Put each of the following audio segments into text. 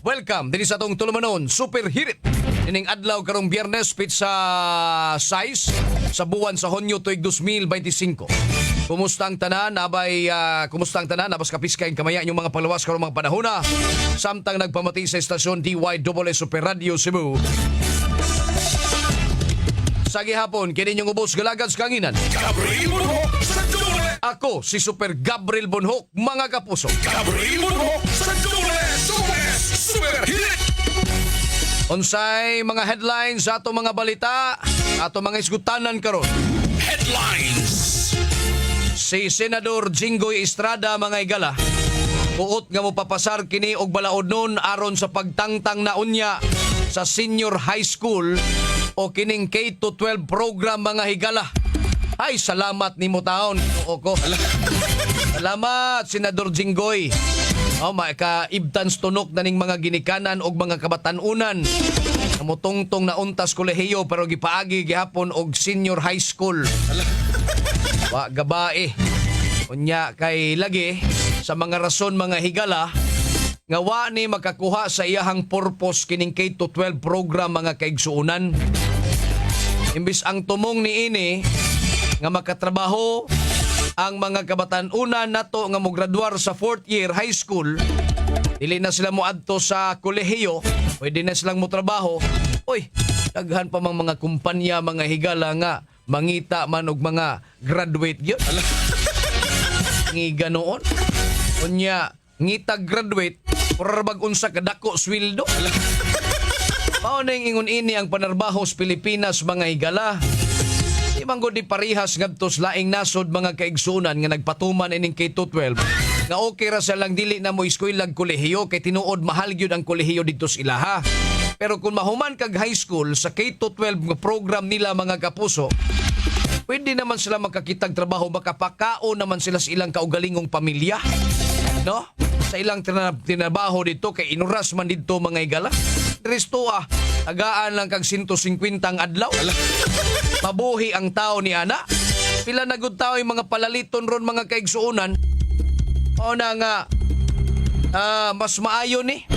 Welcome din sa atong tulumanon, Super Hirit. Ining adlaw karong Biyernes pizza size sa buwan sa Hunyo tuig 2025. Kumusta ang tanan? Kumusta ang tanan? Nabas kapiskain kamaya inyong mga palawas karong mga panahon na. Samtang nagpamati sa estasyon DYSS Super Radio Cebu. Sa gihapon, kini inyong ubos galagad sa kanginan. Gabriel Bonhoc sa Dole! Ako si Super Gabriel Bonhoc, mga kapuso. Gabriel Bonhoc sa Dole! Super Hit! Unsay mga headlines sa ato mga balita, ato mga isgutanan karon. Headlines! Si Senador Jinggoy Estrada mga igala, buot nga mo papasar kini og balaod nun aron sa pagtangtang na unya sa senior high school o kining K-12 program mga higala. Ay, salamat ni mo taon, Ginoo ko. Salamat, Senador Jinggoy. Maika-ibtans tunok na ning mga ginikanan og mga kabatanunan. Namutungtong na untas kolehiyo pero gipaagi gihapon og senior high school. Wa gabae. Unya kay lagi sa mga rason mga higala nga wa ni makakuha sa iyahang purpose kining K-12 program mga kaigsuunan. Imbis ang tumong ni ini nga makatrabaho ang mga kabatanunan nato nga mograduar sa 4th year high school, dili na sila moadto sa kolehiyo, pwede na silang motrabaho. Oy, daghan pa mga kumpanya mga higala nga mangita man og mga graduate gyud. Ngiga noon. Unya, ngita graduate para bag-unsa kadako sweldo. Mao na ingon ini ang panarbaho sa Pilipinas mga higala. Di man gud ni parihas ngadtos laing nasod mga kaigsunan nga nagpatuman ining K-12 nga okay ra sa lang dili na mo eskwela kolehiyo kay tinuod mahal gyud ang kolehiyo didto sa ilaha. Pero kung mahuman kag high school sa K-12 nga program nila mga kapuso, pwede naman sila makakitag trabaho, makapakao naman sila sa ilang kaugalingong pamilya. No? Sa ilang tinabaho dito kay inuras man dito mga igala. Resto tagaan lang kag 150 ang adlaw. Mabuhi ang tao ni ana. Pila na gud tao yung mga palaliton ron mga kaigsuunan. O na nga mas maayo ni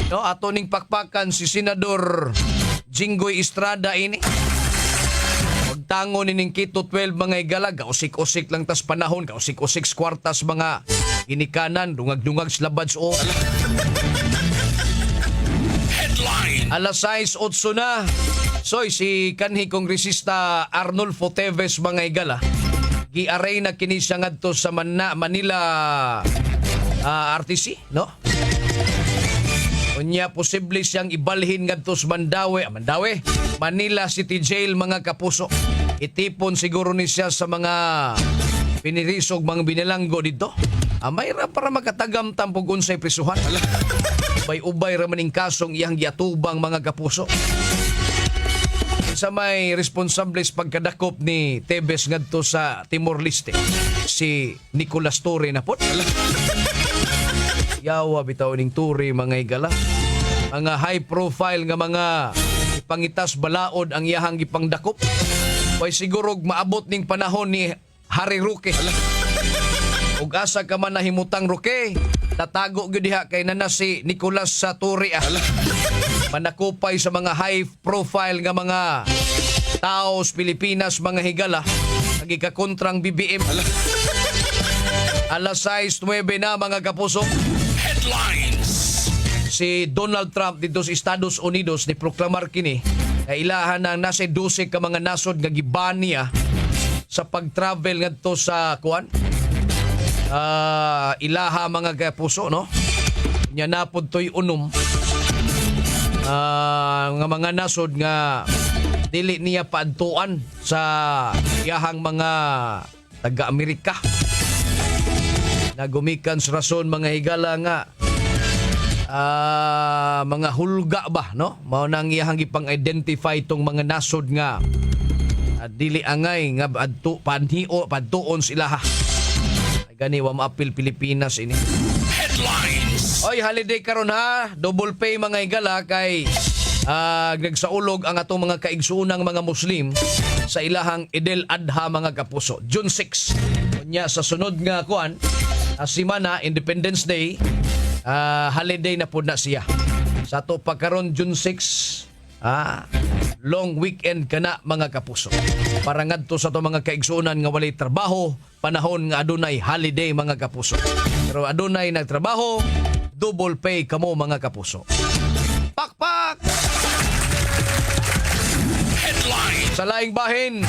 no ato ning pakpakan si Senador Jinggoy Estrada ini. Magtango nining K-12 mga igala, gausik-usik lang tas panahon, gausik-usik kwartas mga ginikanan, dungag-dungag slabads o. Headline! Alas 6:08 na. Soy, si kanhi Kongresista Arnulfo Teves mga igala, gi-array na kini siya ngadto sa Manila RTC, no? Unya, posible siyang ibalhin ngadto sa Manila City Jail mga kapuso. Itipon siguro ni siya sa mga pinirisog mga binilanggo dito. Mayra para makatagam tampog unsay prisuhan. Ubay-ubay ra maning kasong iyang giatubang mga kapuso. Sa may responsable sa pagkadakop ni Tebes ngadto sa Timor-Leste, si Nicolas Torre na po. Yawa bitaw ning Torre mga igala. Mga high profile nga mga ipangitas balaod ang iyahang gipangdakop. Way siguro maabot ning panahon ni Harry Roque. Ug asa ka man nahimutang Roque, tatago gyud diha kay nana si Nicolas sa Torre. Manakupay sa mga high profile nga mga tao sa Pilipinas mga higala, nagikakontrang BBM. Alas 6:09 na mga kapuso. Headlines! Si Donald Trump dito sa Estados Unidos ni proklamar kini na ilahan ng nasa 12 ka mga nasod nga giban niya sa pag-travel ngadto sa ilaha mga kapuso, no? Nya napod toy unom nga mga nasod nga dili niya paadtuan sa iyahang mga taga-Amerika. Nagumikan sa rason mga higala nga mga hulga ba, no? Mao nang iyahang ipang-identify tong mga nasod nga dili angay nga padtuon sila ha. Gani wa maapil Pilipinas ini. Headlines! Oy, holiday karon ha. Double pay mga igala kay nagsaulog ang atong mga kaigsuunang mga Muslim sa ilahang Idel Adha mga kapuso. June 6. Nya sa sunod nga semana, Independence Day, holiday na po na siya. Sa to pagkaron June 6, long weekend kana mga kapuso. Para ngadto sa to mga kaigsuonan nga walay trabaho, panahon nga adunay holiday mga kapuso. Pero adunay nagtrabaho, double pay kamo mga kapuso. Pakpak! Headline. Sa laing bahin,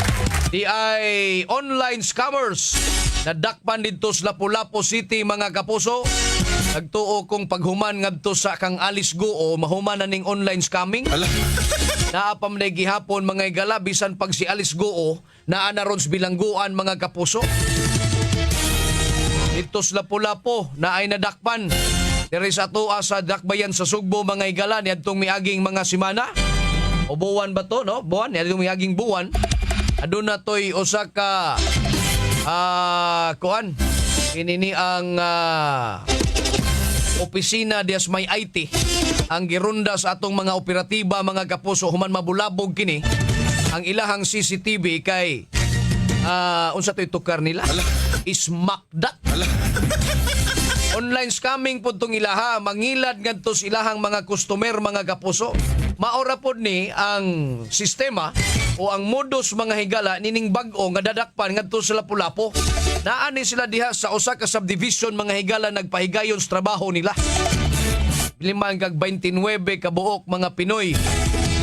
di ay online scammers nadakpan dito sa Lapu-Lapu City mga kapuso. Nagtuo kong paghuman ngadto sa kang Alice Guo mahuman na ning online scamming. Naapam na gihapon mga igala bisan pag si Alice Guo naa na ron sa bilangguan mga kapuso. Dito sa Lapu-Lapu na ay nadakpan. Diri sa tuwa sa dakbayan sa Sugbo mga igala niadtong miaging mga semana. O buwan ba to, no? Buwan, niadtong miaging buwan. Aduna toy usa ka kuan inini ang opisina dias may IT ang girunda sa atong mga operatiba mga kapuso human mabulabog kini ang ilahang CCTV kay unsa toy tukar nila ismakdat online scamming pud tong ilaha mangilad ngadto sa ilahang mga customer mga kapuso maora pod ni ang sistema o ang modus mga higala nining bag-o nga dadakpan ngadto sa Lapu-Lapu. Naani sila diha sa usa ka subdivision mga higala nagpahigayon sa trabaho nila. Liman kag 29 kabuok mga Pinoy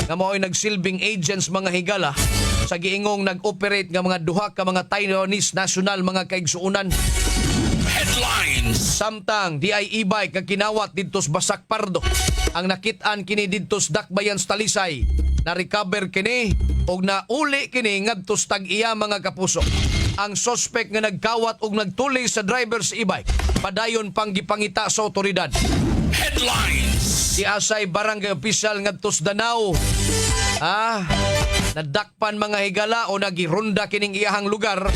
nga mao'y nagsilbing agents mga higala sa giingong nag-operate nga mga duha ka mga Taiwanese national mga kaigsuonan. Headlines. Samtang di ay e-bike nga kinawat didto sa Basak Pardo. Ang nakit-an kini didto sa Dakbayan sa Talisay. Na-recover kini og nauli kini ngadto sa Tag-iya mga kapuso. Ang suspect nga nagkawat og nagtuli sa driver sa e-bike padayon pang gipangita sa otoridad. Headlines. Si Asay barangay official ngadto sa Danao. Nadakpan mga higala o nagirunda kining iyahang lugar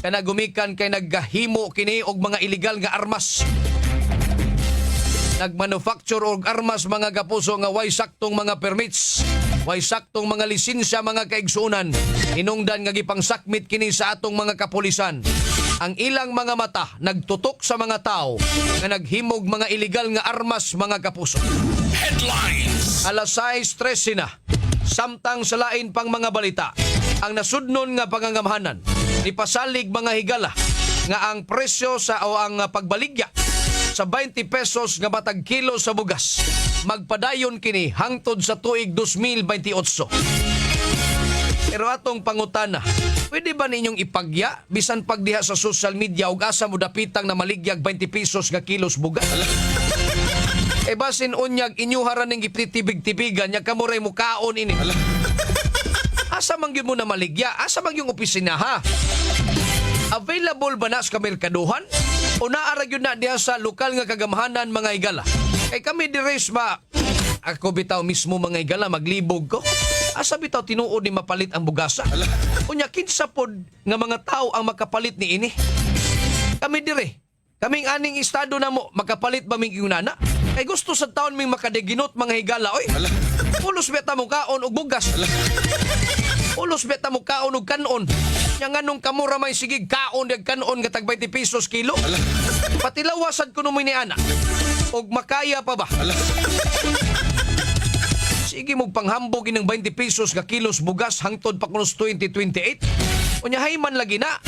kana gumikan kay naggahimo kini og mga illegal nga armas. Nagmanufacture og armas mga kapuso nga way saktong mga permits, way saktong mga lisensya mga kaigsuonan. Hinungdan nga gipangsakmit kini sa atong mga kapulisan. Ang ilang mga mata nagtutok sa mga tao nga naghimog mga illegal nga armas mga kapuso. Headlines. Alas 6:13 na. Samtang sa lain pang mga balita, ang nasudnon nga pangangamahanan ipasalig mga higala nga ang presyo sa o ang pagbaligya sa 20 pesos nga matag kilo sa bugas magpadayon kini hangtod sa tuig 2028. Pero atong pangutana, pwede ba ninyong ipagya bisan pagdiha sa social media ug asa mo dapitang na maligyag 20 pesos nga kilos bugas? E basin unyag inyuharan ning giptitibig-tibigan nya kamuray mo kaon ini. Asa man gyud mo na maligya? Asa man yung opisina ha? Available ba na sa merkaduhan? O naara gyud na diha sa lokal nga kagamahanan mga igala? Kay kami dires ba ako bitaw mismo mga igala maglibog ko? Asa bitaw tinuod ni mapalit ang bugasa? Unya kinsa pod nga mga tao ang makapalit ni ini? Kami dire. Kaming aning estado na mo makapalit ba ming nana? Kay gusto sa taon ming makadeginot mga higala oy. Ulos beta mo kaon og bugas. Ulos beta mo kaon og kanon. Nya nganong kamura may sigig kaon dag kanon nga tag 20 pesos kilo. Patilawasan kuno mo ni ana. Og makaya pa ba? Sige mo panghambog ining 20 pesos nga kilos bugas hangtod pa kuno 2028. Unya hayman lagi na.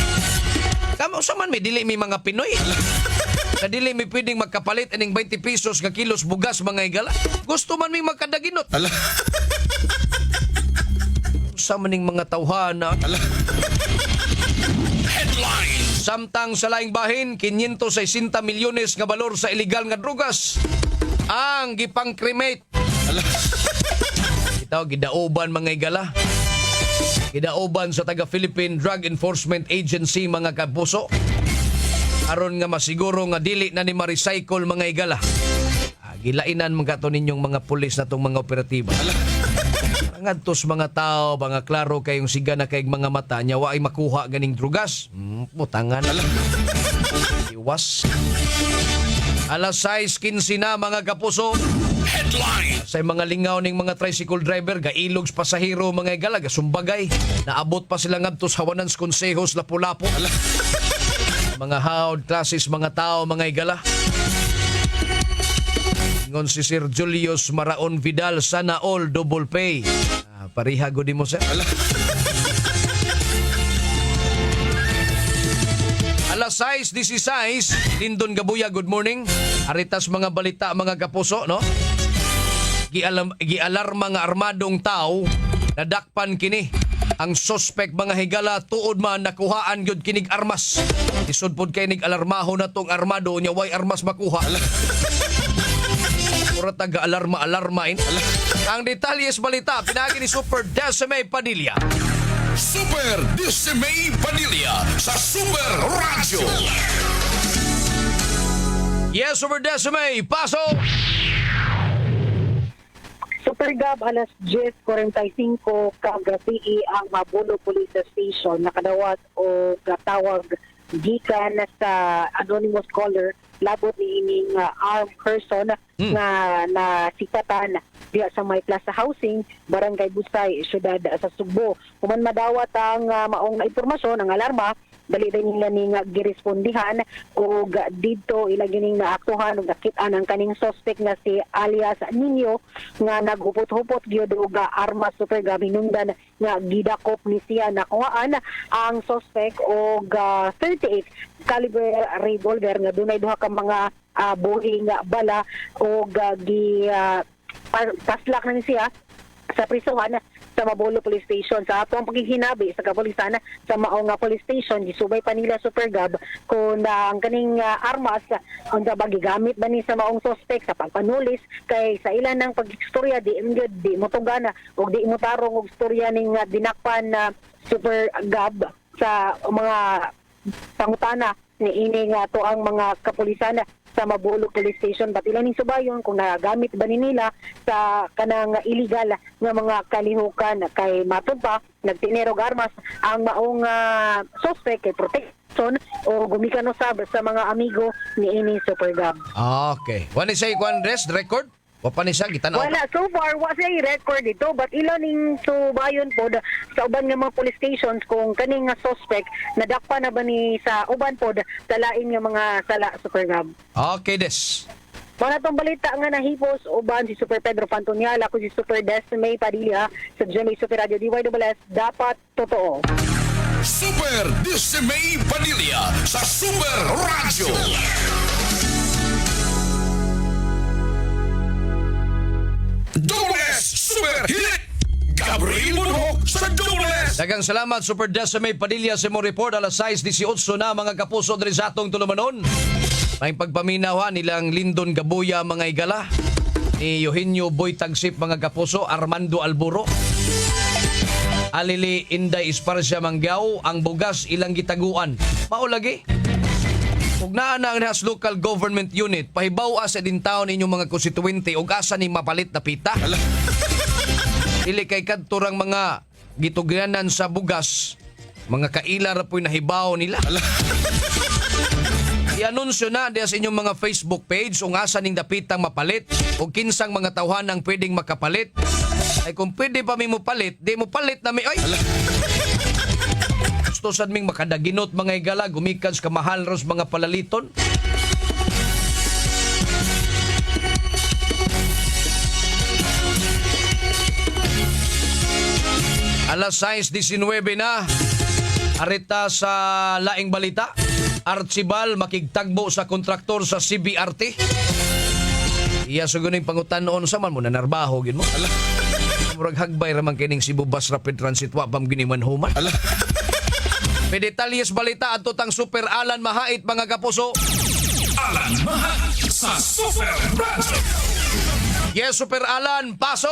Kamo sa man may dili may mga Pinoy. Na dili may pwedeng magkapalit ining 20 pesos nga kilos bugas mga igala. Gusto man may magkadaginot. Sa maning mga tawhana. Headlines. Samtang sa laing bahin, 560 milyones nga balor sa illegal nga drugas ang gipang-cremate. Ito, gidaoban mga igala. Gidaoban sa taga-Philippine Drug Enforcement Agency mga kapuso. Aron nga masiguro nga dili na ni ma-recycle mga igala. Gilainan mga to ninyong mga pulis na tong mga operatiba. Ngadtos mga tao, mga klaro kayong siga na kayong mga mata, nyawa ay makuha ganing drugas. Putangan. Iwas. Alas 6:15 na mga kapuso. Headline. Sa mga lingaw ning mga tricycle driver, gailog sa pasahero mga igala, gasumbagay. Naabot pa sila ngadto sa Hawanans Konsehos, Lapu-Lapu. Mga hawd, klases, mga tao, mga igala. Ingon si Sir Julius Maraon Vidal, sana all double pay. Pariha gudi mo sir. Alas 6:16, Lindon Gabuya, good morning. Aritas mga balita mga kapuso, no? Gialarma nga armadong tao, nadakpan kini. Ang suspect mga higala tuod man nakuhaan gyud kinig armas. Isod pod kay nig alarmaho na tong armado nya way armas makuha. Pura taga alarma-alarmain. Ang detalyes balita pinagi ni Super Decime Padilla. Super Decime Padilla sa Super Radio. Yes, Super Decime, paso! Super Gab, alas 10:45 kagabi ang Mabulo Police Station nakadawat o gatawag gikan sa anonymous caller labot ni ining armed person nga nasipatan diya sa May Plaza Housing, Barangay Busay, Syudad sa Sugbo. Human madawat ang maong impormasyon, ang alarma, dali din nila ning girespondihan o dito ila gining naaktuhan ug nakit-an ang kaning suspect nga si alias Nino nga naghupot-hupot gyud og armas. Super Gab, hinungdan nga gidakop ni siya nakuhaan ang suspect og 38 caliber revolver nga dunay duha ka mga buhing bala og paslak na ni siya sa prisuhan sa Mabulo Police Station. Sa atong paghihinabi sa kapulisan sa maong police station, gisubay pa nila Super Gab kung ang kaning armas unsa ba gigamit ba ni sa maong suspect sa pagpanulis kay sa ilan ng pagistorya di mo tugana o di mo tarong og istorya ning dinakpan na Super Gab sa mga pangutana ni ini nga to ang mga kapulisan sa Mabulo Police Station. Batila ning subayon kung nagamit ba ni nila sa kanang illegal nga mga kalihukan kay matud pa nagtinerog armas ang maong suspect kay protection o gumikan usab sa mga amigo ni ini Super Gab. Okay. Wani say kwan rest record? Wa pa ni siya gitanaw. Wala, so far wa siya record dito but ilan ning subayon pod sa uban nga mga police stations kung kaning nga suspect nadakpa na ba ni sa uban pod sa lain nga mga sala Super Gab. Okay, des. Mga itong balita nga nahipos uban si Super Pedro Pantoniala ako si Super Decime Padilla sa GMA Super Radio DYWS, dapat totoo. Super Decime Padilla sa Super Radio. Doubles Super Hit Gabriel Monhok sa Doubles. Dagang salamat Super Decime Padilla sa mo report alas 6:18 na mga kapuso diri sa atong tulumanon. May pagpaminawa nilang Lindon Gabuya mga higala, ni Eugenio Boy Tagsip mga kapuso, Armando Alburo, Alili Inday Esparcia Manggaw, ang bugas ilang gitaguan. Mao lagi. Ug naa na ang has local government unit, pahibaw sa din taon inyong mga konstituente ug asa ni mapalit na pita. Dili kay kadturang mga gitugyanan sa bugas, mga kaila ra po'y nahibaw nila. I-anunsyo na diya sa inyong mga Facebook page ug asa ning dapitang mapalit ug kinsang mga tawhan ang pwedeng makapalit. Ay kung pwede pa mi mo palit, di mo palit na mi ay. Gusto sad ming makadaginot mga higala, gumikan sa kamahal ros mga palaliton. Alas 6:19 na. Arita sa laing balita. Archibal makigtagbo sa kontraktor sa CBRT. Iya suguning pangutan noon sa man mo na narbaho gid mo. Murag hagbay ra man kining Cebu Bus Rapid Transit wa pam giniman human. Pedetalyes balita adto tang Super Alan Mahait mga kapuso. Alan Mahait sa Super Radio. Yes, Super Alan, paso.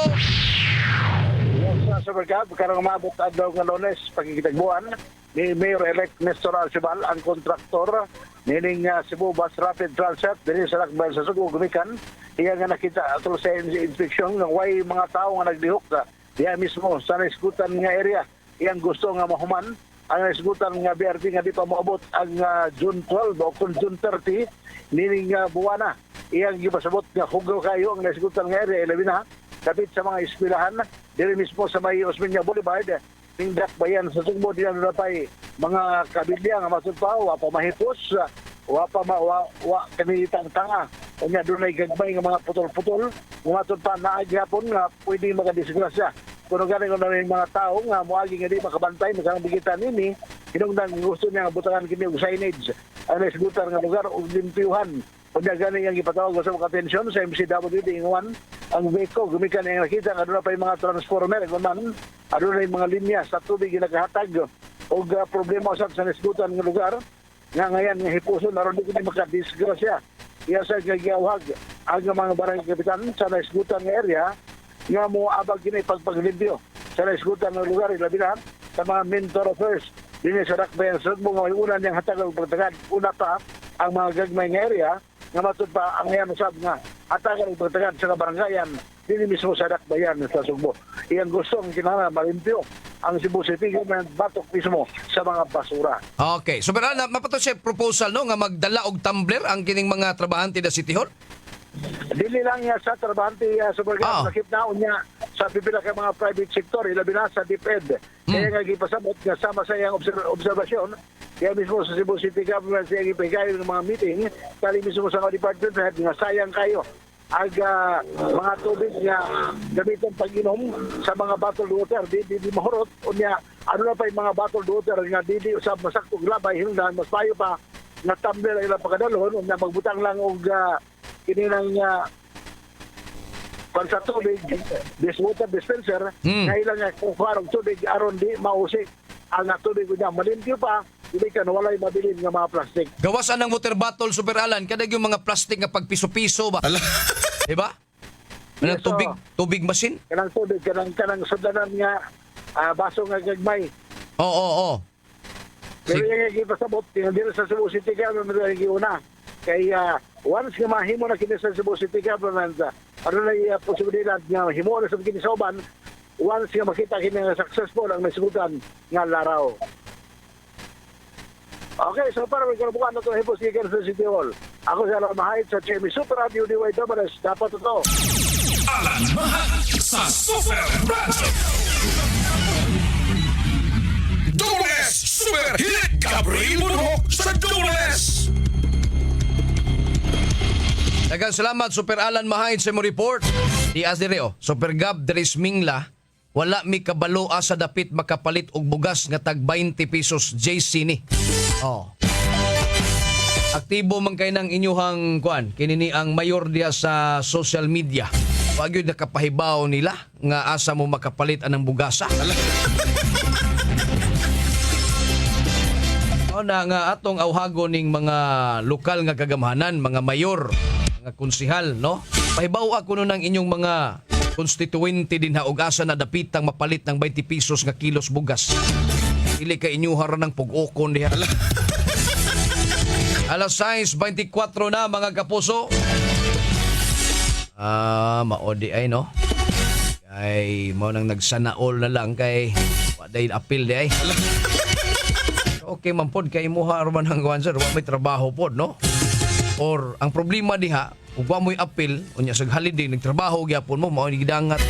Yes, Super Gab, karang umabot adlaw nga Lunes pagkikitagbuan ni Mayor-elect Nestor Archibal ang kontraktor nining Cebu Bus Rapid Transit dinhi sa Lakbay sa Sugo gumikan. Iya nga nakita ato sa inspeksyon nga way mga tao nga nagdihok diya mismo sa nasgutan nga area. Iyang gusto nga mahuman ang nasgutan nga BRT nga di pa moabot ang June 12 o kung June 30 nining buwana. Iyang gipasabot nga hugaw kayo ang nasgutan nga area ilabi na kapit sa mga eskwelahan diri mismo sa may Osmeña Boulevard ning dakbayan sa Sugbo di na pay mga kabilya nga masud pa wa pa mahipos wa kanitang tanga Unya doon ay gagmay nga mga putol-putol. Umatod pa na agyapon nga pwede makadisgrasya. Kung galing ko na rin mga tao nga muagi nga di makabantay, magkabigitan nini, hinungdan gusto niya butangan kini og signage. Ang isgutan nga lugar og limpyuhan. Unya gani ang ipatawag sa mga atensyon sa MCWD Inguan. Ang Beko, gumikan ang nakita nga doon pa yung mga transformer, kuman, doon na yung mga linya sa tubig yung nakahatag. O problema sa isgutan nga lugar, nga ngayon nga hipuson, naroon di ko makadisgrasya. Iya sa gagawag ang mga barangay kapitan sa naisgutan nga area nga mo abag kini pagpaglimpyo sa naisgutan nga lugar ilabi na sa mga mentor affairs dinhi sa Dakbayan sa mga ulan yang hatag og pagtagad una pa ang mga gagmay nga area nga matud pa ang ngayon usab nga hatag og pagtagad sa barangayan dinhi mismo sa Dakbayan sa Sugbo. Iyang gusto ang kinahanglan malimpyo ang Cebu City Government batok mismo sa mga basura. Okay. So pero mapato siya proposal no nga magdala og tumbler ang kining mga trabahante da City Hall. Dili lang niya sa trabahante sa Barangay nakip na niya sa pipila ka mga private sector ilabi na sa DepEd. Kaya nga gipasabot nga sama sa iyang obserbasyon kaya mismo sa Cebu City Government siya gipigay ng mga meeting kali mismo sa mga department head nga sayang kayo aga mga tubig nga gamiton pag-inom sa mga bottled water di mahurot unya ano na pa yung mga bottled water nga di usab masaktog labay hinungdan mas payo pa nga tumbler ilang pagkadalon unya magbutang lang og kininang sa tubig this water dispenser nga ilang nga kuharong tubig aron di mausik ang tubig unya malimpyo pa dili ka walay mabilin nga mga plastic. Gawasan ng water bottle, Super Alan, kadag yung mga plastic nga pagpiso-piso ba? Diba? Anong Yes, tubig machine? Kanang tubig, kanang sudanan nga baso nga gagmay. Oo. Pero yung ipasabot, tinadil sa Cebu City Government na una. Kaya once nga mahimo na kini sa Cebu City Government, ano na yung posibilidad nga himo na sa kinisoban, once nga makita kini nga successful ang nasigutan nga laraw. Okay, so para may kalabukan na ito na hiposikan sa City Hall. Ako si Alan Mahait sa Chemi Super Radio DYWS. Dapat ito. Alan Mahait sa Super Radio. Double S Super Hit Gabriel Bunok sa Double S. Daghang salamat, Super Alan Mahait sa mo report. Dias dire Super Gab Dres Mingla. Wala mi kabalo sa dapit makapalit og bugas nga tag 20 pesos JC ni. Aktibo man kay ng inyuhang kuan kinini ang mayor diya sa social media. Wa gyud nakapahibaw nila nga asa mo makapalit anang bugasa. Na nga atong awhago ning mga lokal nga kagamhanan, mga mayor, mga konsihal, no? Pahibaw ako no ng inyong mga konstituente din ha og asa na dapitang mapalit ng 20 pesos nga kilos bugas. Dili ka inyuhar ng pug-okon diha. Alas 6:24 na mga kapuso. Maodi ay no. Kay mo nang nagsanaol na lang kay waday apil di ay. Okay man pod kay imuha man ang answer, wa may trabaho pod no. Or ang problema diha, ug wa mo'y apil, unya sa holiday nagtrabaho gyapon mo mao ni gidangat.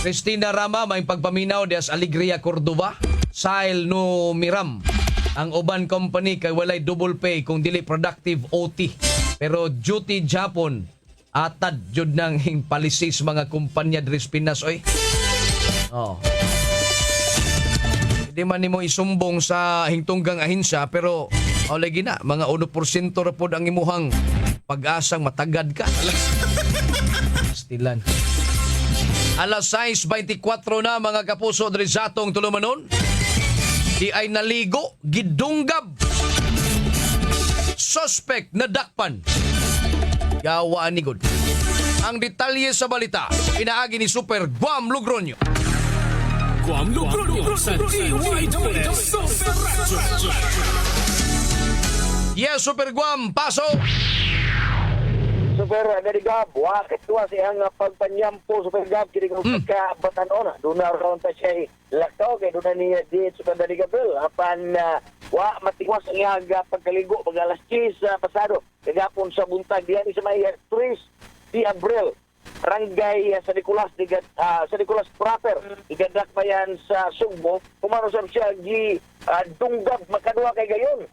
Cristina Rama may pagpaminaw dias Alegria Cordova. Sail no Miram. Ang uban company kay walay double pay kung dili productive OT. Pero duty Japon atad jud nang palisis mga kumpanya dres Pinas oy. Hindi man nimo isumbong sa hingtunggang ahensya pero lagi na mga 1% ra pod ang imuhang pag-asang matagad ka. Stilan. Alas 6:24 na mga kapuso diri sa atong tulumanon. Di ay naligo, gidunggab. Suspect na dakpan. Yawa ni God. Ang detalye sa balita, pinaagi ni Super Guam Lugronyo. Guam Lugronyo sa DYWS Super Radio. Yes, Super Guam, pasok! Super Gab, wakit tuwa siyang pagpanyampo Super Gab kini ko ka batanon do na ron ta siya laktaw kay do na niya di Super Gabriel apan wa matigwas ang iyang pagkaligo pag alas 10 pasado kagapon sa buntag diyan sa may actress si Abril Rangay sa Nicolas proper igadak pa yan sa Sugbo kumano sa siya gi dunggab makadua kay gayon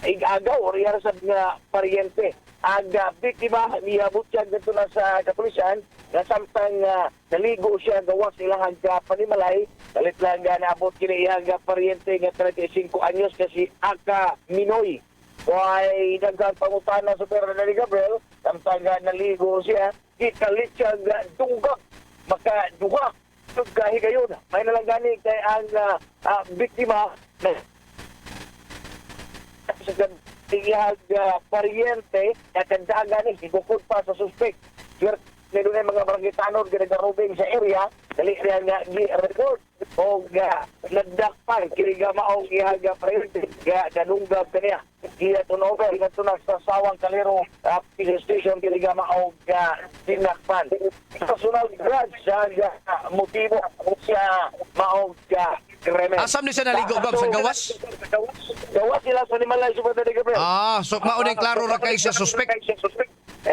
igagaw o riyarasad nga paryente. Ang biktima niabot siya dito na sa kapulisan na samtang naligo siya gawas ilang panimalay. Dalit lang naabot kini iyang paryente nga 35 anyos kasi Aka Minoy. Why daghang pangutana sa Super Gabriel samtang naligo siya, ikalit siya dunggak makaduha gahi gayon. May nalanggani kay ang biktima na sa tingihag paryente at kandagan ni higukod pa sa suspect. Sure, meron na mga barangay-tanod ginagarubing sa area, dali rin nga gi-record o nagdakpan, kiniga maong ihag paryente, ganunggab kaniya. Iya tunover, inatunak sa sawang kalero police station, kiniga maong dinakpan. Personal grudge sa motibo siya maong krimen. Asam ni siya naligo, Gab, sa gawas? Gawas sila sa Nimalay, Super Gabriel. So maunay klaro ra kay siya suspect.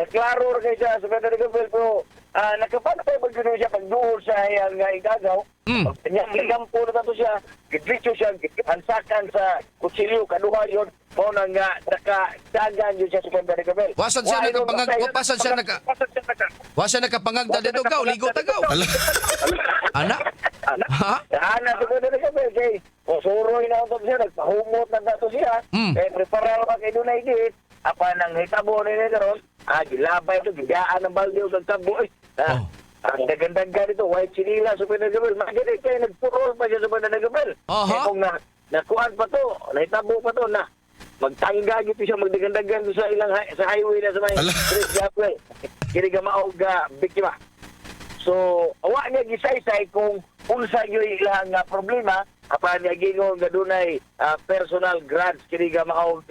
Klaro rin siya sa Super Gabriel, pero nakapantay ba gano'n siya pagduhol sa iyang igagaw. Kanyang ligampo na tato siya, gidritso siya, hansakan sa kutsilyo, kaduha yun, mo na nga nakadagan yun siya sa Super Gabriel. Wasan siya nakapangagda dito, Gaw, ligo tagaw. Ana? Ha? Ana sa Super Gabriel, kay suroy na ako siya, nagpahumot na tato siya, prepara ka kay Dunay Gate, apa nang hitabo ni karon, gilabay ito, gigaan ng balde o nagtabo. Ang dagandagan ito, white chinila sa Pinagabel. Magalit kayo, nagpurol pa siya sa Pinagabel. Kaya kung nakuhan pa to, nahitabo pa to, na magtangga ito siya, magdagandagan sa ilang sa highway na sa may Chris Gapway. Kiniga maog biktima. So, awa niya gisaysay kung unsa yung ilang problema, apa niya gingon nga dunay personal grudge kiniga maog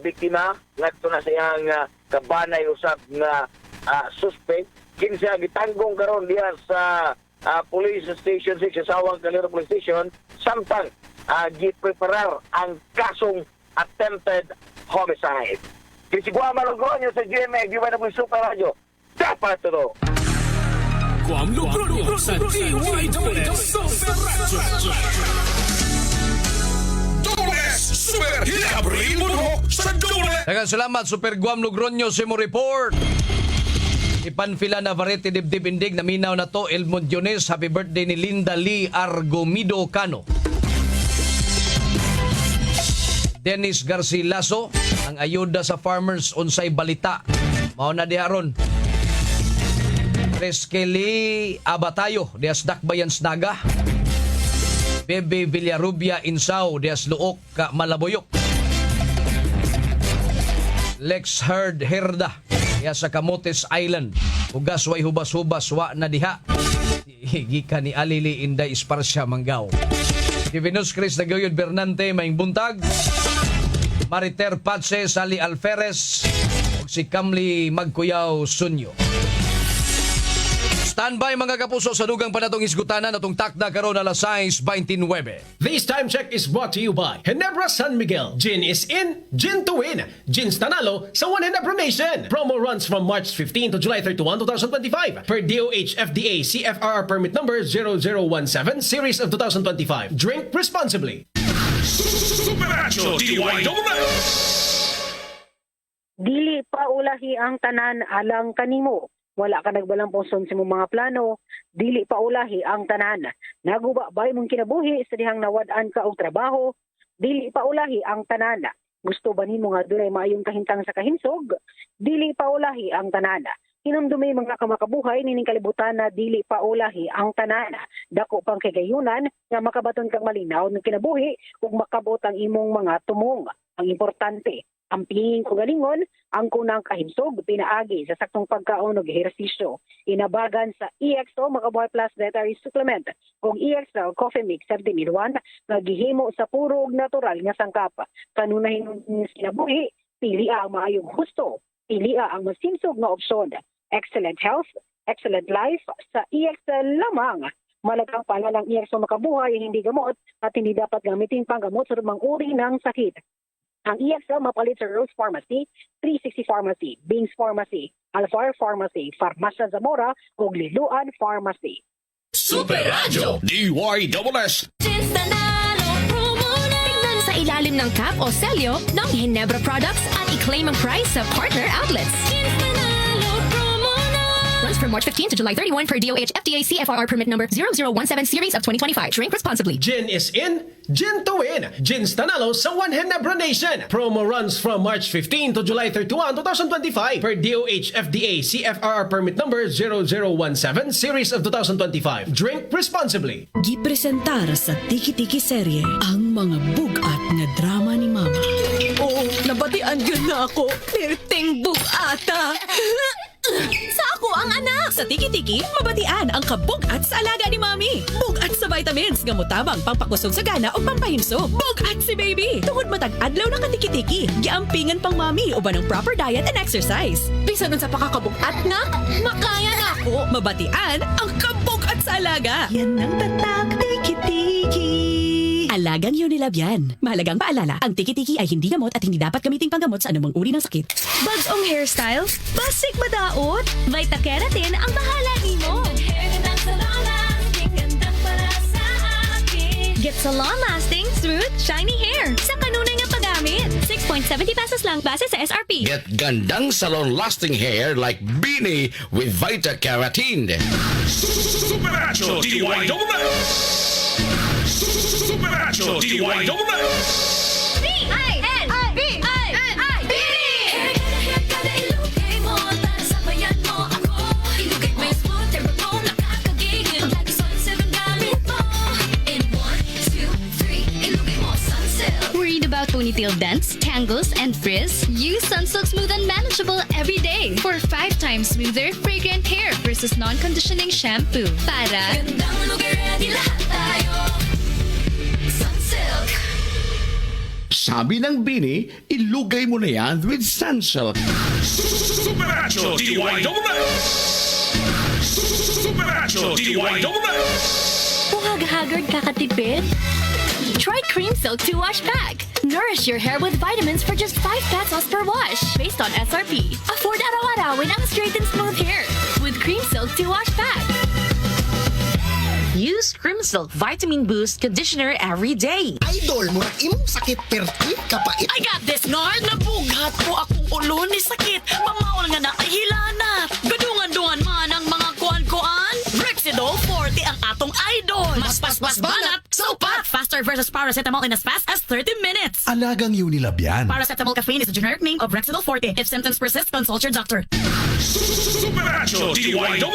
biktima ngadto na sa iyang kabanay usab nga suspect kinsa gitanggong karon diha sa police station 6 sa Sawang Calero Police Station samtang gipreparar ang kasong attempted homicide. Kisigwa malugronyo sa GMA giwa na po Super Radio. Dapat to. Guam Lugronyo sa DYWS Super Radio. Double S Super Hit Gabriel Munho sa Double S. Daghang salamat, Super Guam Lugronyo, sa mo report. Ipanfila na Varete Dibdib Indig, naminaw na to, Elmond Diones, happy birthday ni Linda Lee Argomido Cano. Dennis Garcilaso, ang ayuda sa farmers unsay balita. Mao na diharon. Kelly Abatayo, dias Dakbayan Snaga. Bebe Villarubia Insao, dias Luok ka Malaboyok. Lex Herd Herda, dias sa Camotes Island. Hugas way hubas-hubas wa na diha. Gikan ni Alili Inday Esparsya Manggao. Divinus Chris Nagayod Bernante Maing Buntag. Mariter Patse Sali Alferez ug si Kamli Magkuyaw Sunyo. Standby mga kapuso sa dugang panatong isgutanan atong takda karon alas 6:29. This time check is brought to you by Ginebra San Miguel. Gin is in, gin to win. Gin's Tanalo sa One Ginebra Nation. Promo runs from March 15 to July 31, 2025. Per DOH FDA CFR permit number 0017 series of 2025. Drink responsibly. Super Radio DYWS. Dili pa ulahi ang tanan alang kanimo. Wala ka nagbalang puson sa mong mga plano, dili pa ulahi ang tanan. Naguba bay mong kinabuhi sa dihang nawad-an ka og trabaho, dili pa ulahi ang tanan. Gusto ba nimo nga dunay maayong kahintang sa kahinsog? Dili pa ulahi ang tanan. Hinumdumi mga kamakabuhay nining kalibutan na dili pa ulahi ang tanan. Dako pang kagayunan nga makabaton kang malinaw ng kinabuhi ug makabot ang imong mga tumong. Ang importante, ang pingin ko galingon, ang kunang kahimsog, pinaagi sa saktong pagkaon o ehersisyo. Inabagan sa EXO Makabuhay Plus Dietary Supplement kung EXO Coffee Mix 17-in-1 nga gihimo sa puro ug natural nga sangkap. Kanunahin ng sinabuhi, pili ang maayong husto, pili ang masimsog nga opsyon. Excellent health, excellent life sa EXO lamang. Malagang palalang EXO Makabuhay hindi gamot at hindi dapat gamitin panggamot sa lumang uri ng sakit. Ang EXL mapalit sa Rose Pharmacy, 360 Pharmacy, Bings Pharmacy, Alfar Pharmacy, Farmasya Zamora, ug Liluan Pharmacy. Super Radio DYWS. Gin's Tanalo, promo na tignan sa ilalim ng cap o selyo ng Ginebra products at i-claim ang price sa partner outlets. Runs from March 15 to July 31 per DOH FDA CFR permit number 0017 series of 2025. Drink responsibly. Gin is in, Gin to win. Gin's Tanalo sa One Ginebra Nation. Promo runs from March 15 to July 31, 2025 per DOH FDA CFR permit number 0017 series of 2025. Drink responsibly. Gipresentar sa Tiki-Tiki serye ang mga bugat nga drama ni Mama. Oo, nabatian yun na ako. Perting bugata. Sa ako ang anak! Sa Tiki-Tiki, mabatian ang kabugat sa alaga ni Mami. Bugat sa vitamins, gamutabang pangpakusog sa gana o pampahinso. Bugat si baby! Tungod matag adlaw na ka-Tiki-Tiki, giampingan pang Mami uban ng proper diet and exercise. Bisa nun sa pakakabugat na, makaya na ako. Mabatian ang kabugat sa alaga. Yan ang tatak Tiki-Tiki. Alagang Unilab yan. Mahalagang paalala, ang Tiki-Tiki ay hindi gamot at hindi dapat gamiting panggamot sa anumang uri ng sakit. Bagong hairstyle? Basig madaot? Vita Keratin ang bahala nimo. Get salon lasting, smooth, shiny hair sa kanunay nga paggamit. 6.70 pesos lang base sa SRP. Get gandang salon-lasting hair like Beanie with Vita Keratin. Supernatural DIY Supernatural DIY Worried about ponytail dents, tangles, and frizz? Use Sunsilk Smooth and Manageable every day for 5 times smoother, fragrant hair versus non-conditioning shampoo. Para Sabi ng Bini, ilugay mo na yan with Sunsilk. Supernatural DIY Supernatural DIY haggard kakatipid? Try Cream Silk 2-Wash Pack. Nourish your hair with vitamins for just 5 pesos per wash. Based on SRP. Afford araw-arawin ang straight and smooth hair with Cream Silk 2-Wash Pack. Use Cream Silk Vitamin Boost Conditioner every day. Idol mo na imong sakit perti kapait. I got this, Nard. Nabugat po akong ulo ni sakit. Mamawal nga na kahilanat. Gadungan-dungan man ang mga kuan-kuan. Rexidol 40 ang atong idol. Mas banat, sopat. Faster versus paracetamol in as fast as 30 minutes. Alagang Unilab yan. Paracetamol caffeine is the generic name of Rexidol 40. If symptoms persist, consult your doctor. Supernatural DIY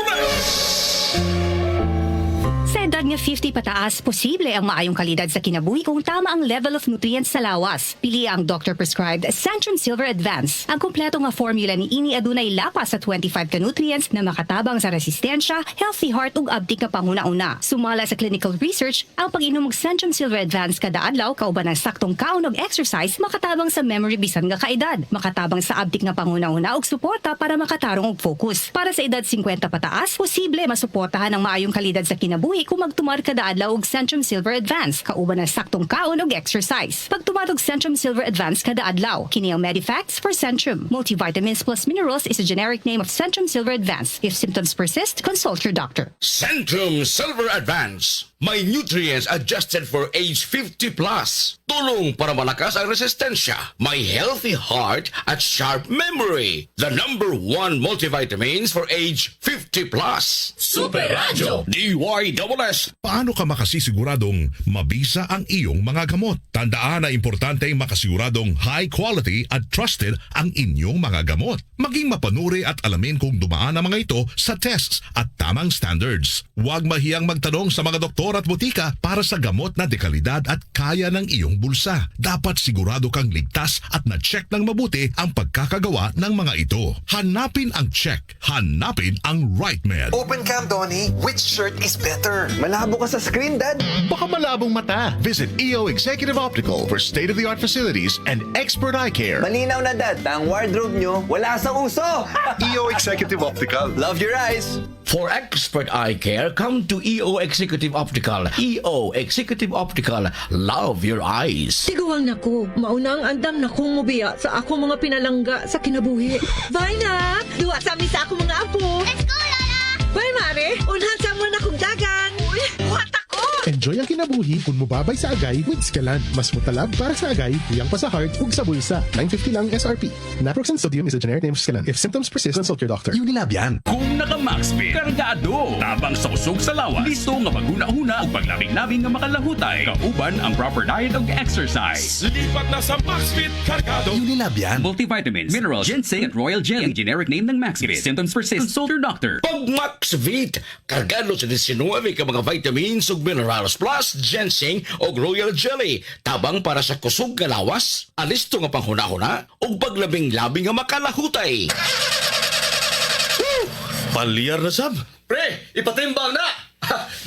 Sa edad nga 50 pataas, posible ang maayong kalidad sa kinabuhi kung tama ang level of nutrients sa lawas. Pili ang doctor-prescribed Centrum Silver Advance. Ang kumpleto nga formula ni ini adunay lapas sa 25 ka nutrients na makatabang sa resistensya, healthy heart ug abtik nga panguna-una. Sumala sa clinical research, ang pag-inom og Centrum Silver Advance kada adlaw kauban ng saktong kaon og exercise makatabang sa memory bisan nga kaedad, makatabang sa abtik nga panguna-una ug suporta para makatarong og focus. Para sa edad 50 pataas, posible masuportahan ang maayong kalidad sa kinabuhi kung magtumar kada adlaw og Centrum Silver Advance kauban ng saktong kaon og exercise. Pagtumar og Centrum Silver Advance kada adlaw, kini ang Medifacts for Centrum. Multivitamins plus minerals is a generic name of Centrum Silver Advance. If symptoms persist, consult your doctor. Centrum Silver Advance. May nutrients adjusted for age 50 plus. Tulong para malakas ang resistensya. May healthy heart at sharp memory. The #1 multivitamins for age 50 plus. Super Radio DYSS. Paano ka makasisiguradong mabisa ang iyong mga gamot? Tandaan na importante ang makasiguradong high quality at trusted ang inyong mga gamot. Maging mapanuri at alamin kung dumaan ang mga ito sa tests at tamang standards. Huwag mahiyang magtanong sa mga doktor at butika para sa gamot na dekalidad at kaya ng iyong bulsa. Dapat sigurado kang ligtas at na-check ng mabuti ang pagkakagawa ng mga ito. Hanapin ang check. Hanapin ang right med. Open cam, Donnie. Which shirt is better? Malabo ka sa screen, Dad. Baka malabong mata. Visit EO Executive Optical for state-of-the-art facilities and expert eye care. Malinaw na, Dad. Ang wardrobe nyo, wala sa uso. EO Executive Optical. Love your eyes. For expert eye care, come to EO Executive Optical. EO Executive Optical. Love your eyes. Tiguang nako, mauna ang andam na kong mubiya sa ako mga pinalangga sa kinabuhi. Bye na! Duwa sa amin sa ako mga apo. Let's go, Lola! Bye, Mare! Unhan sa mo na kong dagan. Uy, buhat ako! Enjoy Enjoy ang kinabuhi kung mubabay sa agay with Scalan. Mas mutalab para sa agay, tuyang pa sa heart, ug sa bulsa. $9.50 lang SRP. Naproxen sodium is a generic name of Scalan. If symptoms persist, consult your doctor. Unilab yan. Kung naka-Maxfit, kargado. Tabang sa usog sa lawas. Listo nga maguna-una o paglabing-labing nga makalahutay. Kauban ang proper diet o exercise. Lipat na sa Maxfit Cargado. Unilab yan. Multivitamins, minerals, ginseng at royal jelly. Ang generic name ng Maxfit. Symptoms persist, consult your doctor. Pag Maxvit, kargado sa 19 ka mga vitamins ug minerals plus ginseng ug royal jelly. Tabang para sa kusog nga lawas, alisto nga panghuna-huna ug paglabing-labing nga makalahutay. Palyar na sab. Pre, ipatimbang na!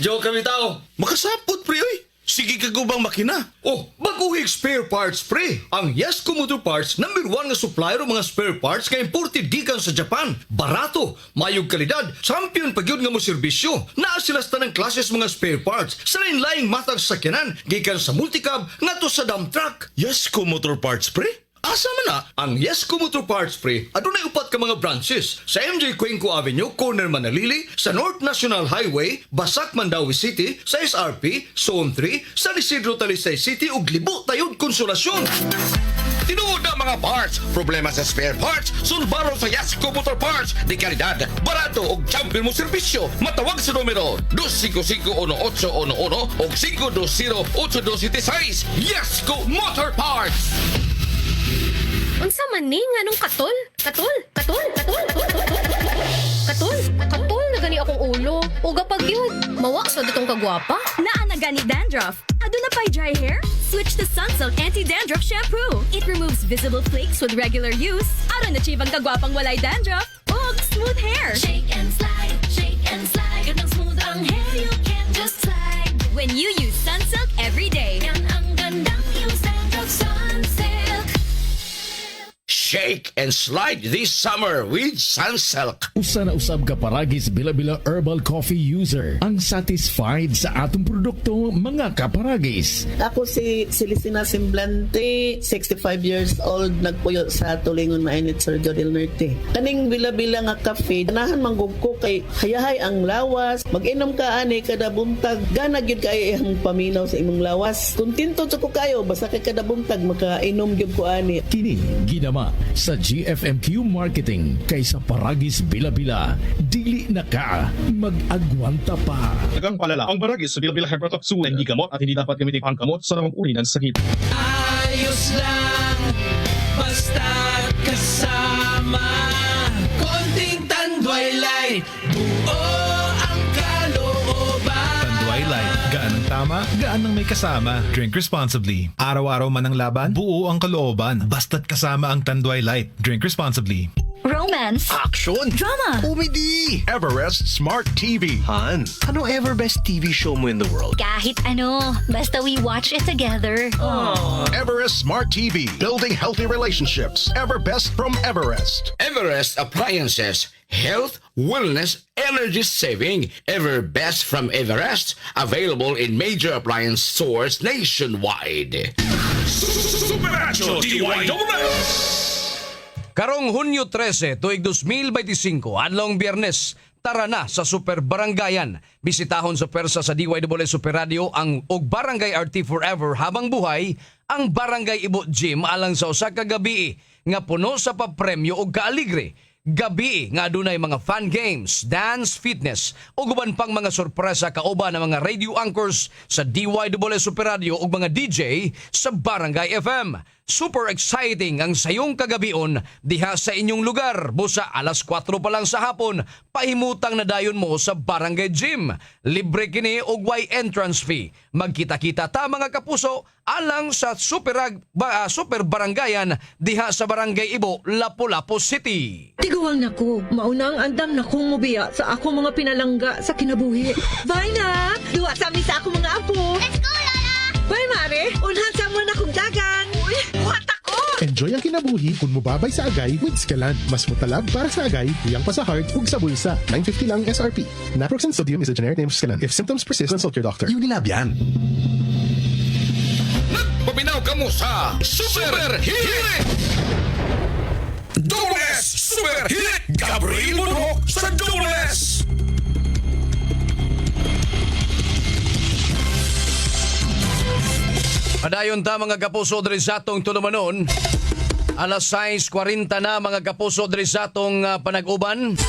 Joke kami tao. Makasapot pre oy. Sige ka gubang makina. Oh, baguhig spare parts, pre. Ang Yesco Motor Parts, #1 nga supplier ng mga spare parts nga imported gikan sa Japan. Barato, mayog kalidad, champion pagyud nga mo serbisyo. Naa sila sa tanang klases mga spare parts sa lain-laing matag sakyanan, gikan sa multicab ngadto sa dump truck. Yesco Motor Parts pre? Asa man na? Ang Yesco Motor Parts, pre, adunay upat ka mga branches sa MJ Cuenco Avenue, corner Manalili, sa North National Highway, Basak, Mandawi City, sa SRP, Zone 3, San Isidro, Talisay City, ug Libo, Tayod, Konsolasyon. Tinuod na mga parts, problema sa spare parts, sulbaro sa Yasco Motor Parts, di kalidad, barato ug champion mo serbisyo. Matawag sa numero 255-1811 o 520-8276. Yasco Motor Parts! Unsa man ni nganong katol na gani akong ulo. Uga pag yun, mawak sa ditong kagwapa. Naa na gani dandruff. Aduna pa'y dry hair? Switch to Sunsilk Anti-Dandruff Shampoo. It removes visible flakes with regular use. Aron na chibang kagwapang walay dandruff. Ug smooth hair. Shake and slide. Ganang smooth ang hair, you can just slide. When you use Sunsilk every day. Yan ang gandang use dandruff Sunsilk. Shake and slide this summer with Sunsilk. Usa na usab ka paragis bila-bila herbal coffee user ang satisfied sa atong produkto mga kaparagis. Ako si Celisina Semblante, 65 years old, nagpuyo sa Tulingon Mainit, Surigao del Norte. Kaning bila-bila nga kafe, ganahan manggug ko kay hayahay ang lawas, mag-inom ka ani kada buntag, gana gyud kay ang paminaw sa imong lawas. Kontento jud ko kayo basta kay kada buntag makainom gyud ko ani. Kini ginama sa GFMQ Marketing kaysa paragis bila-bila, dili na ka mag-agwanta pa. Nagang palala, ang baragis sa bila-bila hypertoxin hindi gamot at hindi dapat gamitin ang gamot sa namang uri ng sakit. Ayos lang, basta kasama. Konting Tanduay Light, buo ang kalooban. Tanduay Light, gaan ang tama, gaan ang may kasama. Drink responsibly. Araw-araw man ang laban, buo ang kalooban. Basta't kasama ang Tanduay Light. Drink responsibly. Romance. Action. Drama. Comedy. Everest Smart TV. Han, ano ever best TV show mo in the world? Kahit ano, basta we watch it together. Everest Smart TV. Building healthy relationships. Everbest from Everest. Everest Appliances. Health, wellness, energy saving. Everbest from Everest. Available in major appliance stores nationwide. Supernatural DYWS. Karong Hunyo 13, tuig 2025, adlong Biyernes, tara na sa Super Barangayan. Bisitahon sa persa sa DYWS Super Radio ang og Barangay RT Forever habang buhay, ang Barangay Ibo Gym alang sa usa ka gabi nga puno sa papremyo og kaaligre. Gabi nga adunay mga fun games, dance, fitness ug uban pang mga sorpresa kauban ng mga radio anchors sa DYWS Super Radio ug mga DJ sa Barangay FM. Super exciting ang sayong kagabion diha sa inyong lugar. Busa alas 4 pa lang sa hapon, pahimutang na dayon mo sa Barangay Gym. Libre kini ug way entrance fee. Magkita-kita ta mga kapuso alang sa Super Barangayan diha sa Barangay Ibo, Lapu-Lapu City. Tiguang nako, mauna ang andam na kong mubiya sa ako mga pinalangga sa kinabuhi. Bye na! Duwa sa amin sa ako mga apo. Let's go, Lola! Bye, Mare! Unhan sa mo na kong dagan! Uy, buhat ako! Enjoy ang kinabuhi kung mubabay sa agay with Scalan. Mas mutalab para sa agay, tuyang pa sa heart, ug sa bulsa. $9.50 lang SRP. Naproxen sodium is a generic name of Scalan. If symptoms persist, consult your doctor. Unilab yan. Paminaw ka mo sa Super Hit! Dobles Super Hit! Gabriel Monroe sa Dobles! Padayon ta mga kapuso diri sa atong tulumanon. Alas 6:40 na mga kapuso diri sa atong panag-uban.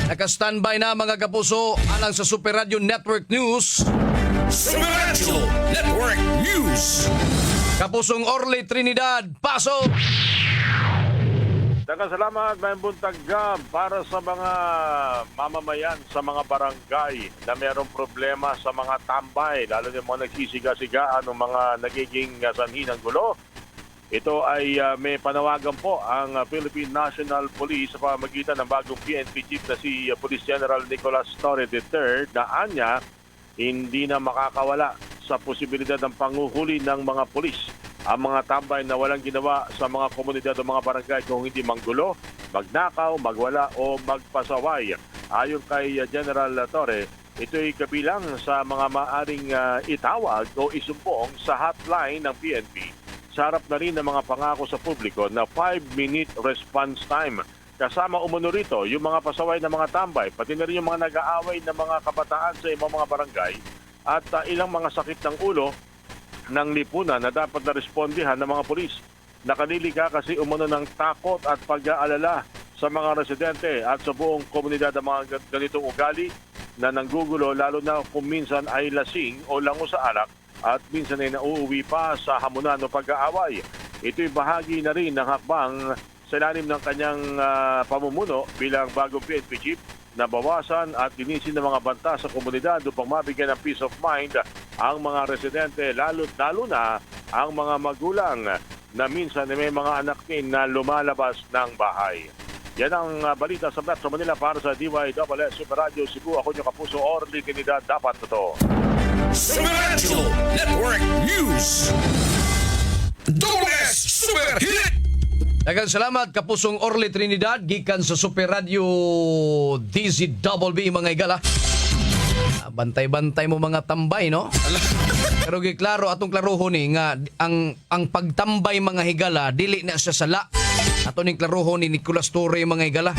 Naka-standby na mga kapuso alang sa Super Radio Network News. Super Radio Network News. Kapusong Orly Trinidad, pasok! Daghang salamat, may buntag para sa mga mamamayan sa mga barangay na mayroong problema sa mga tambay, lalo na mga nagsisiga-sigaan o mga nagiging sanhi ng gulo. Ito ay may panawagan po ang Philippine National Police sa pamamagitan ng bagong PNP chief na si Police General Nicolas Torre III na anya hindi na makakawala sa posibilidad ng panguhuli ng mga pulis ang mga tambay na walang ginawa sa mga komunidad o mga barangay kung hindi manggulo, magnakaw, magwala o magpasaway. Ayon kay General Torre, ito'y kabilang sa mga maaring itawag o isumbong sa hotline ng PNP. Sa harap na rin ng mga pangako sa publiko na 5-minute response time. Kasama umuno rito yung mga pasaway ng mga tambay, pati na rin yung mga nag-aaway ng mga kabataan sa ibang mga barangay at ilang mga sakit ng ulo ng lipunan na dapat na respondihan ng mga pulis. Nakanili ka kasi umuno ng takot at pag-aalala sa mga residente at sa buong komunidad ng mga ganitong ugali na nanggugulo lalo na kung minsan ay lasing o lango sa alak at minsan ay nauuwi pa sa hamunan o pag-aaway. Ito'y bahagi na rin ng hakbang sa ilalim ng kanyang pamumuno bilang bagong PNP chief na bawasan at linisin ng mga banta sa komunidad upang mabigyan ng peace of mind ang mga residente, lalo na ang mga magulang na minsan may mga anak din na lumalabas ng bahay. Yan ang balita sa Metro Manila para sa DYWS Super Radio Cebu. Ako yung kapuso Orly Trinidad, dapat totoo. Super Radio Network News. DWS Super Hit. Daghang salamat kapusong Orly Trinidad gikan sa Super Radio DZWB mga igala. Bantay-bantay mo mga tambay, no? Pero giklaro atong klarohon ni nga ang pagtambay mga higala dili na siya sala. Ato ning klarohon ni Nicolas Torre mga higala.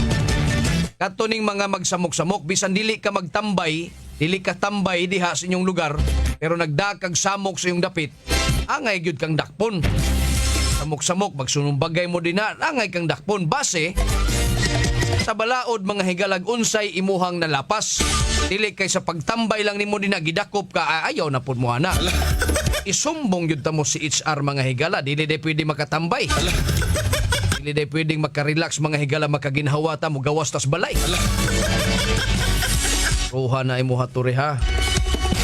Kato ning mga magsamok-samok bisan dili ka magtambay, dili ka tambay diha sa inyong lugar, pero nagdakag samok sa iyong dapit, angay gyud kang dakpon. Samok-samok, magsunumbagay mo din na, angay kang dakpon. Base, sa balaod mga higalag unsay imuhang nalapas. Dili kay sa pagtambay lang nimo din na gidakop ka, ayaw na pud mo ana. Isumbong yun mo si HR mga higala, dili day pwede makatambay. Dili day pwedeng makarelax mga higala, makaginhawa ta mo gawas tas balay. Ruha na imuha turi ha.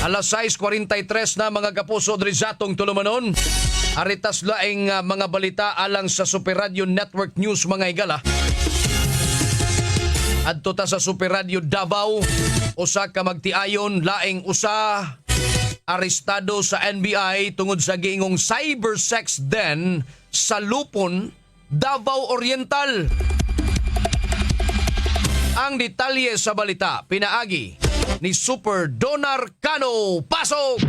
Alas 6:43 na mga kapuso diri sa atong tulumanon. Aritas laing mga balita alang sa Super Radio Network News mga higala. Adto ta sa Super Radio Davao, usa ka magtiayon laing usa arestado sa NBI tungod sa giingong cybersex den sa Lupon, Davao Oriental. Ang detalye sa balita pinaagi ni Super Donar Cano. Pasok!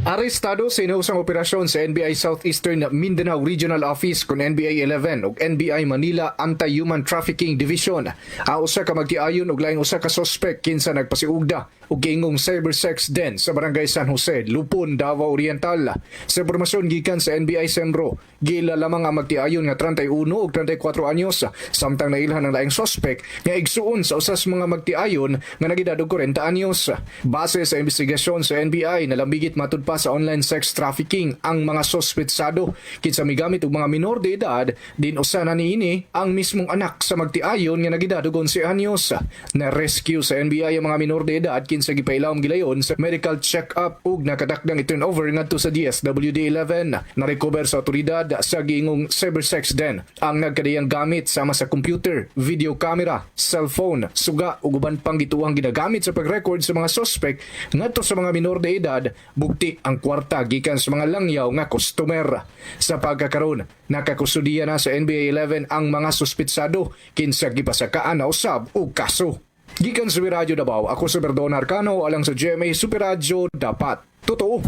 Arestado sa inausang operasyon sa NBI Southeastern Mindanao Regional Office kon NBI 11 ug NBI Manila Anti-Human Trafficking Division. Usa ka magtiayon ug laing usa ka suspect kinsa nagpasiugda ug giingong cybersex den sa Barangay San Jose, Lupon, Davao Oriental. Sa impormasyon gikan sa NBI Sembro, gila lamang ang magtiayon nga 31 ug 34 anyos samtang nailhan ang laing suspect nga igsuon sa usas mga magtiayon nga nagedad og 40 anyos. Base sa investigasyon sa NBI, nalambigit matud pa sa online sex trafficking ang mga sospetsado kinsa migamit og mga minor de edad, din usa na niini ang mismong anak sa magtiayon nga nagedad og 11 anyos. Na rescue sa NBI ang mga minor de edad kinsa gipailawom gilayon sa medical check-up ug nakatakdang i-turnover ngadto sa DSWD-11. Na-recover sa otoridad sa giingong cybersex den ang nagkadayang gamit sama sa computer, video camera, cellphone, suga ug uban pang gituang ginagamit sa pag-record sa mga suspect ngadto sa mga minor de edad, bugti ang kwarta gikan sa mga langyaw nga customer. Sa pagkakaroon, nakakustudiya na sa NBI 11 ang mga suspitsado kinsa gipasakaan na usab og kaso. Gikan sa Radyo Davao, ako si Berdon Arcano alang sa GMA Super Radio, dapat totoo.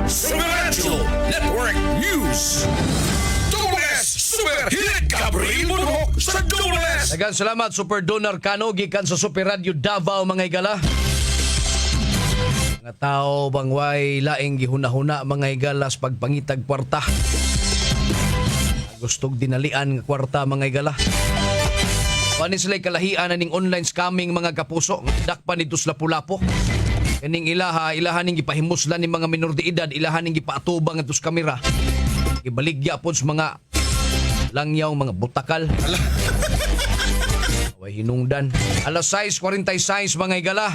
Super Radio Network News. DWS Super Hit. Gabriel Bunok sa DWS. Daghang salamat Super Donar Cano gikan sa Super Radio Davao mga igala. Nga tao bang way laing gihuna-huna mga higalas pagpangitag kwarta. Gustog dinalian nga kwarta mga higala. Paano sila'y kalahian na ning online scamming mga kapuso? Dakpan nito sa lapu-lapo. Kaning ilahan ning gipahimuslan ni mga minor de edad, ilahan ning gipaatubang atos kamera. Ibaligya po sa mga langyaw, mga butakal. Way hinungdan. Alas 6:46 mga higala.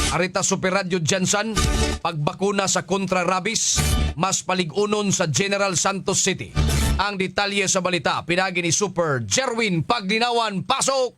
Arita Super Radio Jensen, pagbakuna sa kontra rabies, mas paligunon sa General Santos City. Ang detalye sa balita, pinagi ni Super Jerwin Paglinawan. Pasok!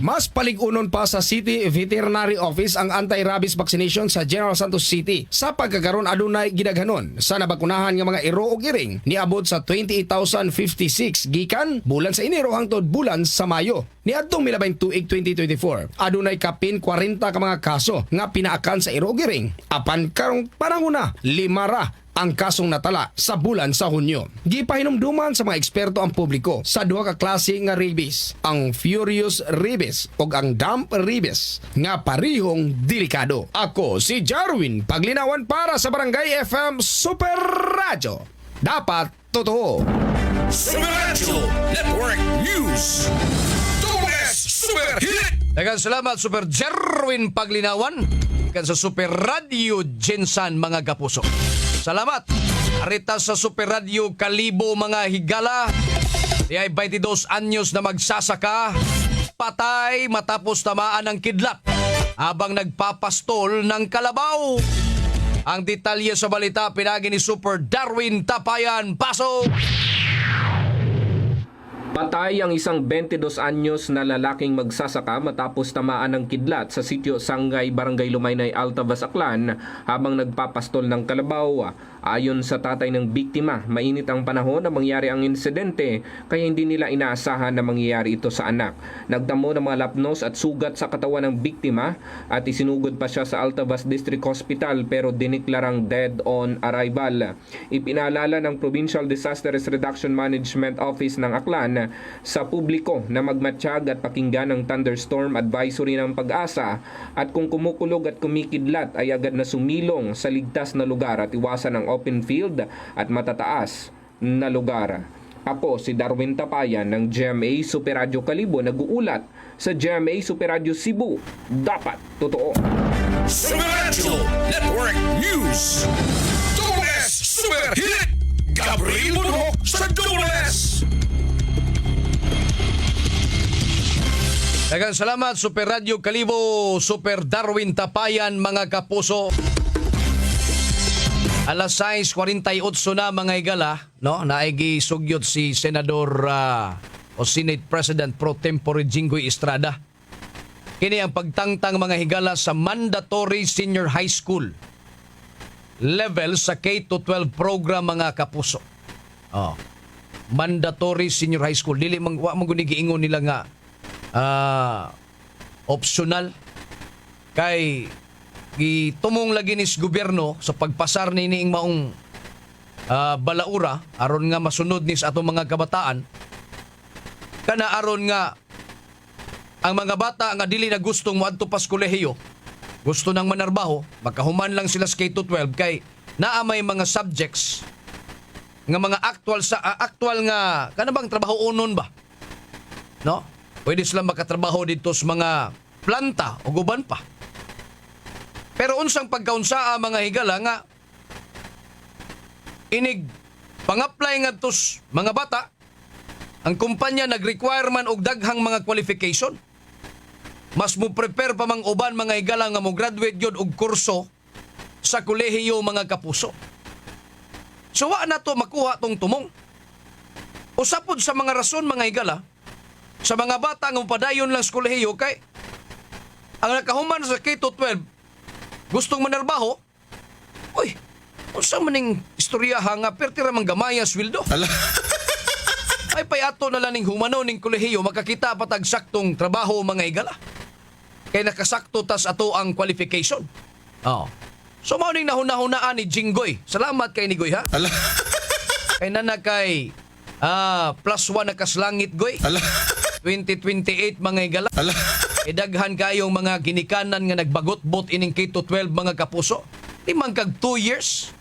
Mas paligunon pa sa City Veterinary Office ang anti-rabies vaccination sa General Santos City. Sa pagkakaroon adunay gidaghanon sa nabakunahan nga mga iro ug iring niabot sa 28,056 gikan bulan sa Enero hangtod bulan sa Mayo. Niadtong milabing tuig 2024, adunay kapin 40 ka mga kaso nga pinaakan sa iro ug iring. Apan karong panahon na 5 ra ang kasong natala sa bulan sa Hunyo. Gipahinumduman sa mga eksperto ang publiko sa duha ka klase nga rabies, ang furious rabies ug ang damp rabies nga parihong delikado. Ako si Jarwin Paglinawan para sa Barangay FM Super Radio. Dapat totoo. Super Radio Network News. Super Hit. Daghang salamat Super Jerwin Paglinawan kan sa Super Radio Jensen mga kapuso. Salamat. Arita sa Super Radio Kalibo mga higala. Di ay 22 anyos na magsasaka. Patay matapos tamaan ng kidlat habang nagpapastol ng kalabaw. Ang detalye sa balita pinagi ni Super Darwin Tapayan. Pasok! Patay ang isang 22 anyos na lalaking magsasaka matapos tamaan ng kidlat sa sitio Sangay, Barangay Lumaynay, Altavas, Aklan habang nagpapastol ng kalabaw. Ayon sa tatay ng biktima, mainit ang panahon na mangyari ang insidente kaya hindi nila inaasahan na mangyayari ito sa anak. Nagtamo ng mga lapnos at sugat sa katawan ng biktima at isinugod pa siya sa Altavas District Hospital pero diniklarang dead on arrival. Ipinaalala ng Provincial Disaster Risk Reduction Management Office ng Aklan sa publiko na magmatsyag at pakinggan ang thunderstorm advisory ng Pag-asa at kung kumukulog at kumikidlat ay agad na sumilong sa ligtas na lugar at iwasan ang open field at matataas na lugar. Ako si Darwin Tapayan ng GMA Super Radio Kalibo nag-uulat sa GMA Super Radio Cebu. Dapat totoo. Super Radio Network News. Doubles Super Hit. Gabriel Monroe sa Doubles. Daghang salamat Super Radio Kalibo, Super Darwin Tapayan mga kapuso. Alas 6:48 na mga higala, no? Naigi sugyot si Senador o Senate President Pro Tempore Jinggoy Estrada. Kini ang pagtangtang mga higala sa mandatory senior high school level sa K-12 program mga kapuso. Oh. Mandatory senior high school. Dili wa man guni giingon nila nga optional kay gitumong lagi nis gobyerno sa pagpasar ni niing maong balaura aron nga masunod nis atong mga kabataan kana aron nga ang mga bata nga dili na gustong moadto pa sa kolehiyo gusto nang manarbaho makahuman lang sila sa K-12 kay naa may mga subjects nga mga actual nga kanabang trabaho unon ba no pwede sila makatrabaho dito sa mga planta o guban pa. Pero unsang pagkaunsaa mga higala nga inig pang-apply nga tos mga bata ang kumpanya nag-require man og daghang mga qualification. Mas mo prepare pa mang uban mga higala nga mo graduate gyud og kurso sa kolehiyo mga kapuso. So wa na to makuha tong tumong. Usapod sa mga rason mga higala sa mga bata nga padayon lang sa kolehiyo kay ang nakahuman sa K-12 gustong manarbaho oy unsa maning istoryaha nga pertira man gamaya sweldo ay payato na lang ning humano ning kolehiyo makakita patag saktong trabaho mga higala kay nakasakto tas ato ang qualification so mao ning nahuna-hunaan ni Jinggoy salamat kay ni Goy ha kay nana kay +1 na kaslangit Goy 2028 mga higala Idaghan kayong mga ginikanan nga nagbagot-bot ining K-12 mga kapuso. Di man kag 2 years.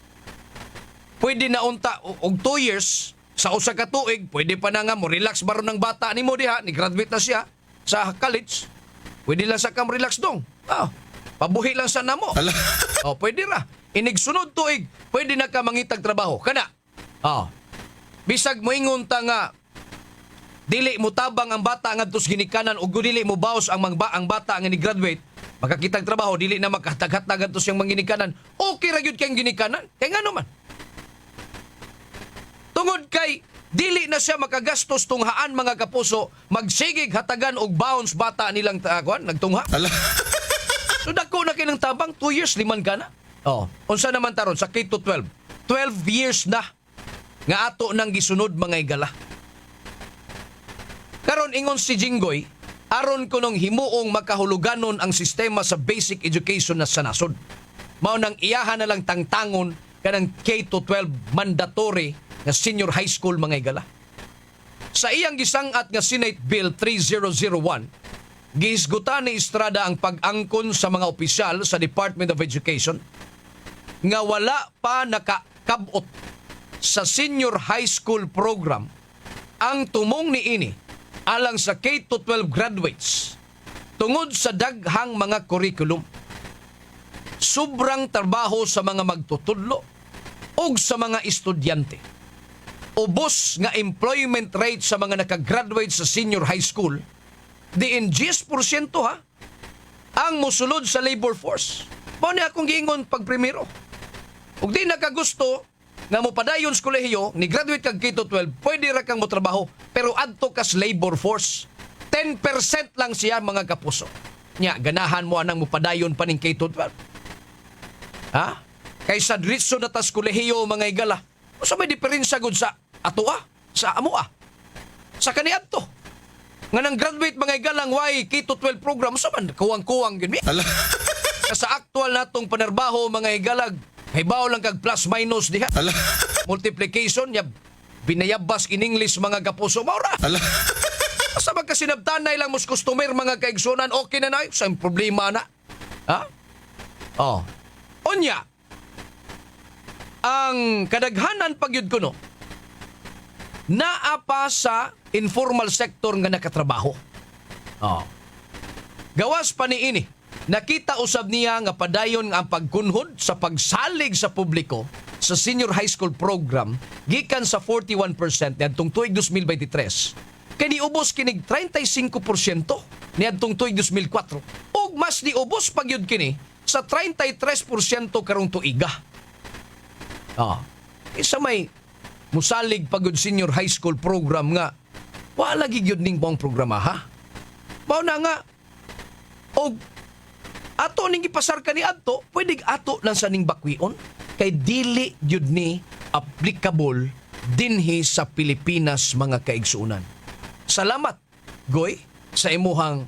Pwede na unta og 2 years sa usa ka tuig, pwede pa na nga mo relax baron ng bata ni mo diha, ni graduate na siya sa college. Pwede lang sa kam relax dong. Pabuhi lang sa namo. Pwede ra. Inigsunod tuig, pwede na ka mangitag trabaho. Kana. Bisag moingon ta nga dili mo tabang ang bata ngadto sa ginikanan ug dili mo baos ang bata nga ni graduate, makakitag trabaho dili na makahatag-hatag ngadto siyang manginikanan. Okay ra gyud kay ginikanan. Kay ngano man? Tungod kay dili na siya makagastos tunghaan mga kapuso, magsigig hatagan og bounce bata nilang kuan nagtungha. So dako na kinang tabang 2 years liman ka na. Unsa naman taron sa K-12? 12 years na nga ato nang gisunod mga igala. Karon ingon si Jinggoy, aron ko nung himuong makahuluganon ang sistema sa basic education na sa nasod. Mao nang iyahan na lang tangtangon kanang K-12 mandatory na senior high school mga igala. Sa iyang gisangat nga Senate Bill 3001, gihisgutan ni Estrada ang pag-angkon sa mga opisyal sa Department of Education nga wala pa nakakabot sa senior high school program ang tumong niini alang sa K-12 graduates tungod sa daghang mga curriculum. Sobrang trabaho sa mga magtutudlo o sa mga estudyante. Ubos nga employment rate sa mga nakagraduate sa senior high school, diin 10% ha, ang musulod sa labor force. Mao ni akong giingon pag primero. Ug di nakagusto nga mo padayon sa kolehiyo, ni graduate kag K-12, pwede ra kang mo trabaho, pero adto kas labor force. 10% lang siya mga kapuso. Nya, ganahan mo anang mo padayon pa ning K-12. Kaysa diretso na tas kolehiyo mga igala. Usa may diferensya gud sa ato sa amo sa kaniadto. Nga nang graduate mga igalang why K-12 program sa man kuwang-kuwang gyud mi. Sa aktual natong panarbaho mga igalag, hibaw lang kag plus minus diha. Multiplication ya binayabas in English mga kapuso maura. Sa magkasinabtanay lang mos customer mga kaigsunan, okay na na sa problema na. Onya. Ang kadaghanan pagyud kuno naa pa sa informal sector nga nakatrabaho. Gawas pa niini. Nakita usab niya nga padayon ang pagkunhod sa pagsalig sa publiko sa senior high school program gikan sa 41% niadtong tuig 2023 kay niubos kinig 35% niadtong tuig 2004 ug mas niubos pagyud kini sa 33% karong tuiga. Isa may musalig pagod senior high school program nga wala gyud ning buong programa ha. Mao na nga og ato ning gipasar kani adto, pwede ato lang sa ning bakwion kay dili gyud ni applicable dinhi sa Pilipinas mga kaigsuunan. Salamat Goy sa imuhang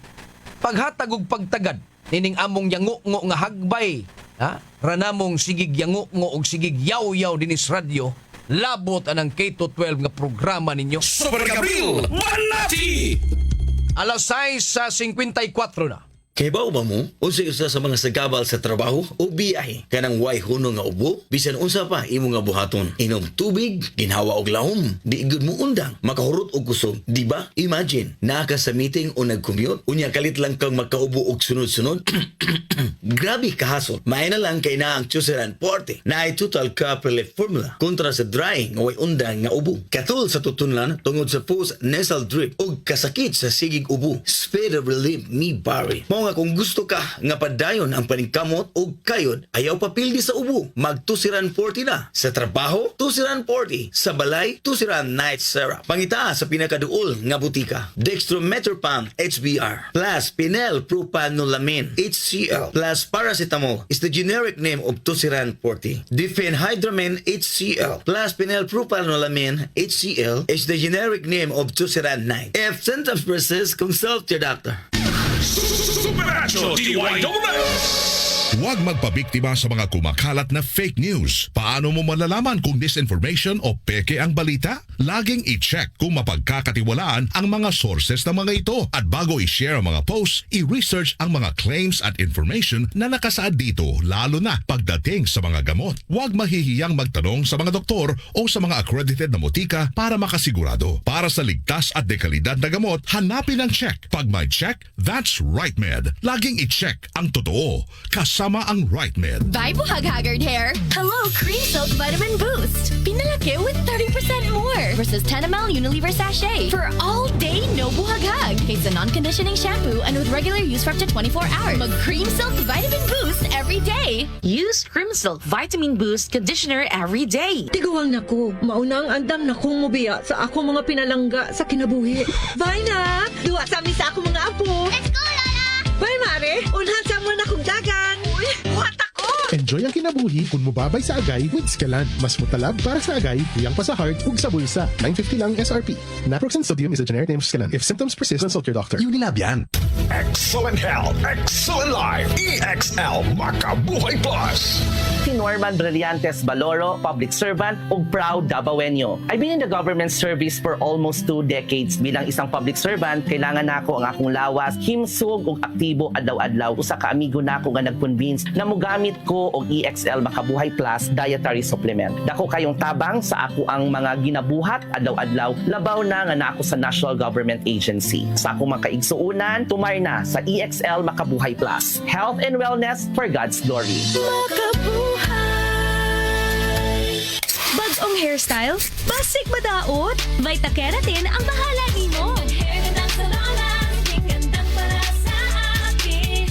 paghatag ug pagtagad nining among yango-ngo nga hagbay, ranamong sigig yango-ngo ug sigig yaw-yaw dinis radyo labot anang K-12 nga programa ninyo. Super Gabriel Manati! Alas 6:54 na. Kay ba mo, unsa isa sa mga sagabal sa trabaho o biyahe kanang way huno nga ubo, bisan unsa pa imo nga buhaton. Inom tubig, ginhawa og lahom, di gud mo undang, makahurot og kusog, di ba? Imagine, naa ka sa meeting o nag-commute, unya kalit lang kang makaubo og sunod-sunod. Grabe kahasol. May na lang kay na ang Tuseran 40 na ay total cup relief formula kontra sa drying o way undang nga ubo. Katul sa tutunlan tungod sa post nasal drip o kasakit sa sigig ubo. Speed of relief ni Barry. Nga kung gusto ka nga padayon ang paningkamot o kayod, ayaw papildi sa ubo, mag Tuseran 40 na. Sa trabaho, Tuseran 40. Sa balay, Tuseran Night Syrup. Pangita sa pinakaduol nga butika. Dextromethorphan HBR plus Pinel Propanolamine HCl plus paracetamol is the generic name of Tuseran 40. Diphenhydramine HCl plus Pinel Propanolamine HCl is the generic name of Tuseran 9. If symptoms persist, consult your doctor. Supernatural DY Donuts! Huwag magpabiktima sa mga kumakalat na fake news. Paano mo malalaman kung disinformation o peke ang balita? Laging i-check kung mapagkakatiwalaan ang mga sources ng mga ito. At bago i-share ang mga posts, i-research ang mga claims at information na nakasaad dito, lalo na pagdating sa mga gamot. Huwag mahihiyang magtanong sa mga doktor o sa mga accredited na motika para makasigurado. Para sa ligtas at dekalidad na gamot, hanapin ang check. Pag may check, that's RightMed. Laging i-check ang totoo. Kasama ang RightMed. Bye, Buhag Haggard Hair! Hello, Cream Silk Vitamin Boost! Pinalaki with 30% more versus 10 ml Unilever sachet for all day no buhaghag. It's a non-conditioning shampoo and with regular use for up to 24 hours. Mag Cream Silk Vitamin Boost every day. Use Cream Silk Vitamin Boost Conditioner every day. Tiguang nako, maunang andam na kong mubiya sa ako mga pinalangga sa kinabuhi. Bye na! Duwa sa amin sa ako mga apo! Let's go, Lola! Bye, Mare! Unhan sa mo na kong dagan! Uy, buhat ako! Enjoy ang kinabuhi kung mubabay sa agay with Scalan. Mas mutalab para sa agay, tuyang pa sa heart, ug sa bulsa. 950 lang SRP. Naproxen sodium is a generic name of Scalan. If symptoms persist, consult your doctor. Unilab yan. Excellent health, excellent life. EXL Makabuhay Plus. Si Norman Brillantes Baloro, public servant ug proud Dabawenyo. I've been in the government service for almost 2 decades. Bilang isang public servant, kailangan nako ang akong lawas, himsog ug aktibo adlaw-adlaw. Usa ka amigo nako nga nag-convince na mogamit ko og EXL Makabuhay Plus dietary supplement. Dako kayong tabang sa ako ang mga ginabuhat adlaw-adlaw. Labaw na nga nako sa National Government Agency. Sa akong mga kaigsuunan, tumay na sa EXL Makabuhay Plus. Health and wellness for God's glory. Bagong hairstyle? Basic madaot? Vita Keratin ang bahala nimo.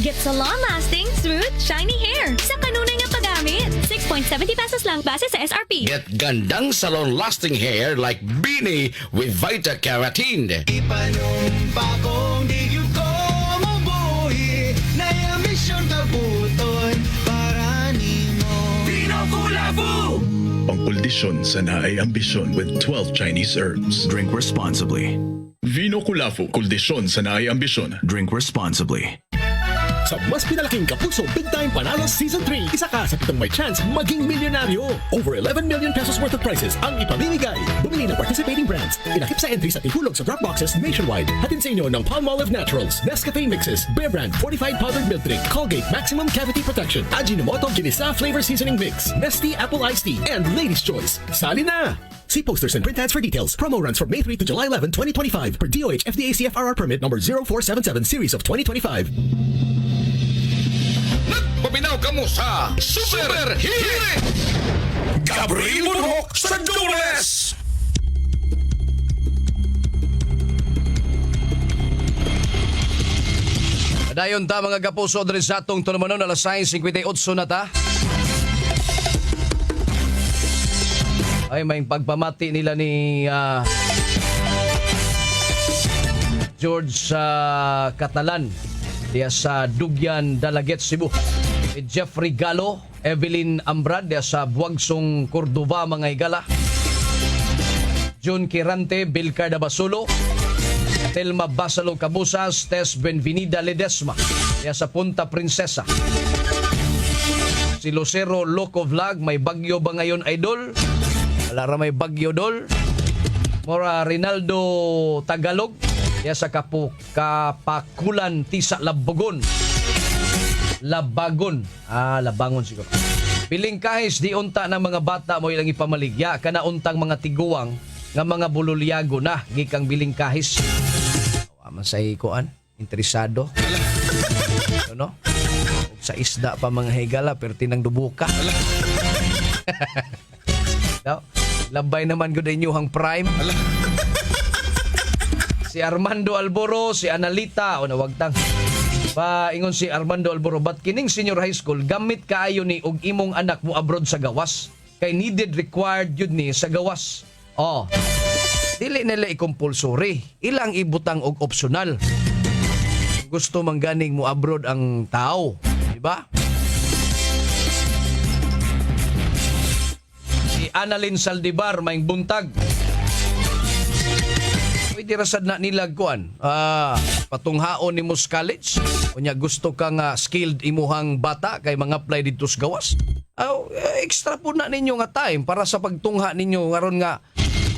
Get salon-lasting, smooth, shiny hair sa kanunay nga paggamit. 6.70 pesos lang base sa SRP. Get gandang salon-lasting hair like Beanie with Vita Keratin. Ipanumpa kong di yun ko mabuhi na yung mission kabuton para nimo. Pinokulafu! Pangkoldisyon sa naay ambisyon with 12 Chinese herbs. Drink responsibly. Vino Kulafu, koldisyon sa naay ambisyon. Drink responsibly. Sa mas pinalaking Kapulso Big Time Panalo Season 3, isa ka sa pitong may chance maging milyonaryo. Over 11 million pesos worth of prizes ang ipamimigay. Bumili ng participating brands. Inakip sa entry sa ihulog sa drop boxes nationwide. Hatid sa inyo ng Palmolive Naturals, Nescafe Mixes, Bear Brand Fortified Powdered Milk Drink, Colgate Maximum Cavity Protection, Ajinomoto Ginisa Flavor Seasoning Mix, Nestea Apple Iced Tea, and Ladies' Choice. Sali na! See posters and print ads for details. Promo runs from May 3 to July 11, 2025 per DOH FDA CFRR permit number 0477 series of 2025. Paminaw ka mo sa Super Hirit! Gabriel Monhok sa Dunes! Dayon ta mga kapuso diri sa atong tulumanon alas 6:58 na ta. Ay may pagpamati nila ni George Catalan diya sa Dugyan, Dalaget, Cebu. Jeffrey Galo, Evelyn Ambrad diya sa Buagsong, Cordova, mga higala. June Kirante, Bilcar Basulo, Telma Basalo Cabusas, Tess Benvenida Ledesma diya sa Punta Princesa. Si Lucero Loco Vlog, may bagyo ba ngayon, idol? Wala ra may bagyo, dol. Mora Rinaldo Tagalog diya sa Kapakulan, Tisa, Labagon. Labangon siguro. Piling kahis di unta ng mga bata mo ilang ipamaligya kana untang mga tiguang nga mga bululyago na gikang biling kahis. Aman sa ikuan, interesado. Ano? Sa isda pa mga higala pero tinang dubuka. Labay naman gud inyuhang prime. Si Armando Alboro, si Analita, o nawagtang. Paingon si Armando Alboro, ba't kining senior high school, gamit kaayo ni og imong anak mo abroad sa gawas? Kay needed, required yun ni sa gawas. Dili nila i-compulsory. Ilang ibutang og optional. Gusto man ganing mo abroad ang tao. Diba? Si Annalyn Saldivar, maing buntag. Pwede rasad na nilag kuan. Patunghaon ni Mos College. Kunya gusto ka nga skilled imuhang bata kay mga apply dito sa gawas. Extra po na ninyo nga time para sa pagtungha ninyo aron nga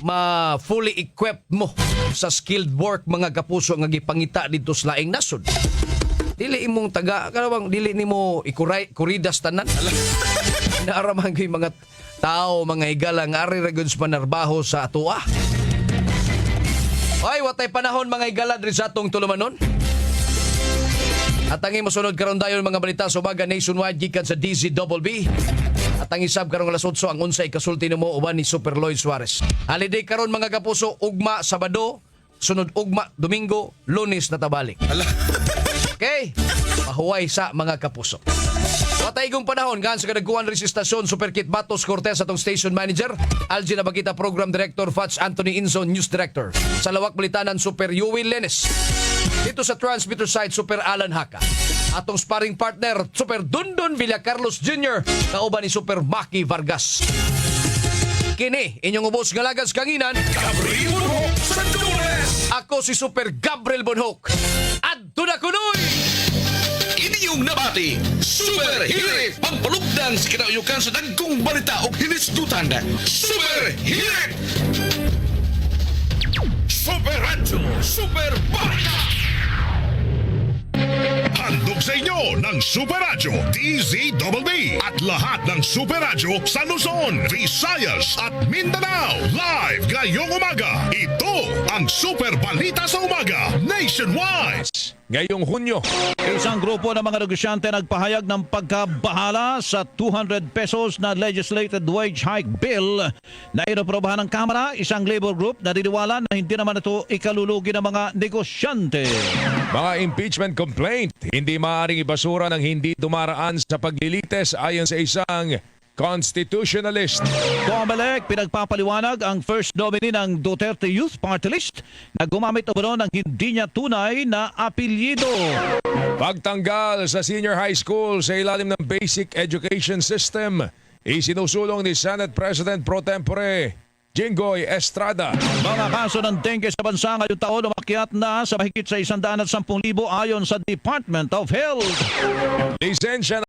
ma-fully equipped mo sa skilled work mga kapuso nga gipangita dito sa laing nasod. Dili imong kanawang dili nimo ikuridas tanan. Naaraman ko yung mga tao, mga higala nga ari ra gyud sa panarbaho sa atoa. Ay, watay panahon mga higala diri sa atong tulumanon. At ang mosunod karon dayon mga balita sa umaga nationwide gikan sa DZBB. At ang isab karong alas 8 ang unsay kasulti nimo uban ni Super Lloyd Suarez. Holiday karon mga kapuso, ugma Sabado, sunod ugma Domingo, Lunes na tabalik. Okay? Mahuway sa mga kapuso. Watay igong panahon gaan sa kadagkuan ri sa istasyon Superkit Batos Cortez atong station manager, Algie Nabagita Program Director Fats Anthony Inzo News Director. Sa lawak balitanan Super Yuwil Lenes. Dito sa transmitter side Super Alan Haka. Atong sparring partner Super Dundon Villa Carlos Jr. kauban ni Super Maki Vargas. Kini inyong ubos galagas kanginan Gabriel Bonhoc Sandules. Ako si Super Gabriel Bonhoc. Adto na kunoy. Inyong nabati, Super Hirit! Pagpalugdan sa kinauyukan sa dagkong balita o hinisdutan. Super Hirit! Super Radyo, Super Balita! Handog sa inyo ng Super Radyo DZBB at lahat ng Super Radyo sa Luzon, Visayas at Mindanao. Live ngayong umaga. Ito ang Super Balita sa Umaga Nationwide. Ngayong Hunyo, isang grupo ng mga negosyante nagpahayag ng pagkabahala sa 200 pesos na legislated wage hike bill na inoprobahan ng Kamara. Isang labor group na diniwala na hindi naman ito ikalulugi ng mga negosyante. Mga impeachment complaint, hindi maaaring ibasura ng hindi dumaraan sa paglilites ayon sa isang constitutionalist. Comelec, pinagpapaliwanag ang first nominee ng Duterte Youth Party List na gumamit umano ng hindi niya tunay na apelyido. Pagtanggal sa senior high school sa ilalim ng basic education system, isinusulong ni Senate President Pro Tempore Jinggoy Estrada. Mga kaso ng dengue sa bansa ngayong taon umakyat na sa mahigit sa 110,000 ayon sa Department of Health. Lisensya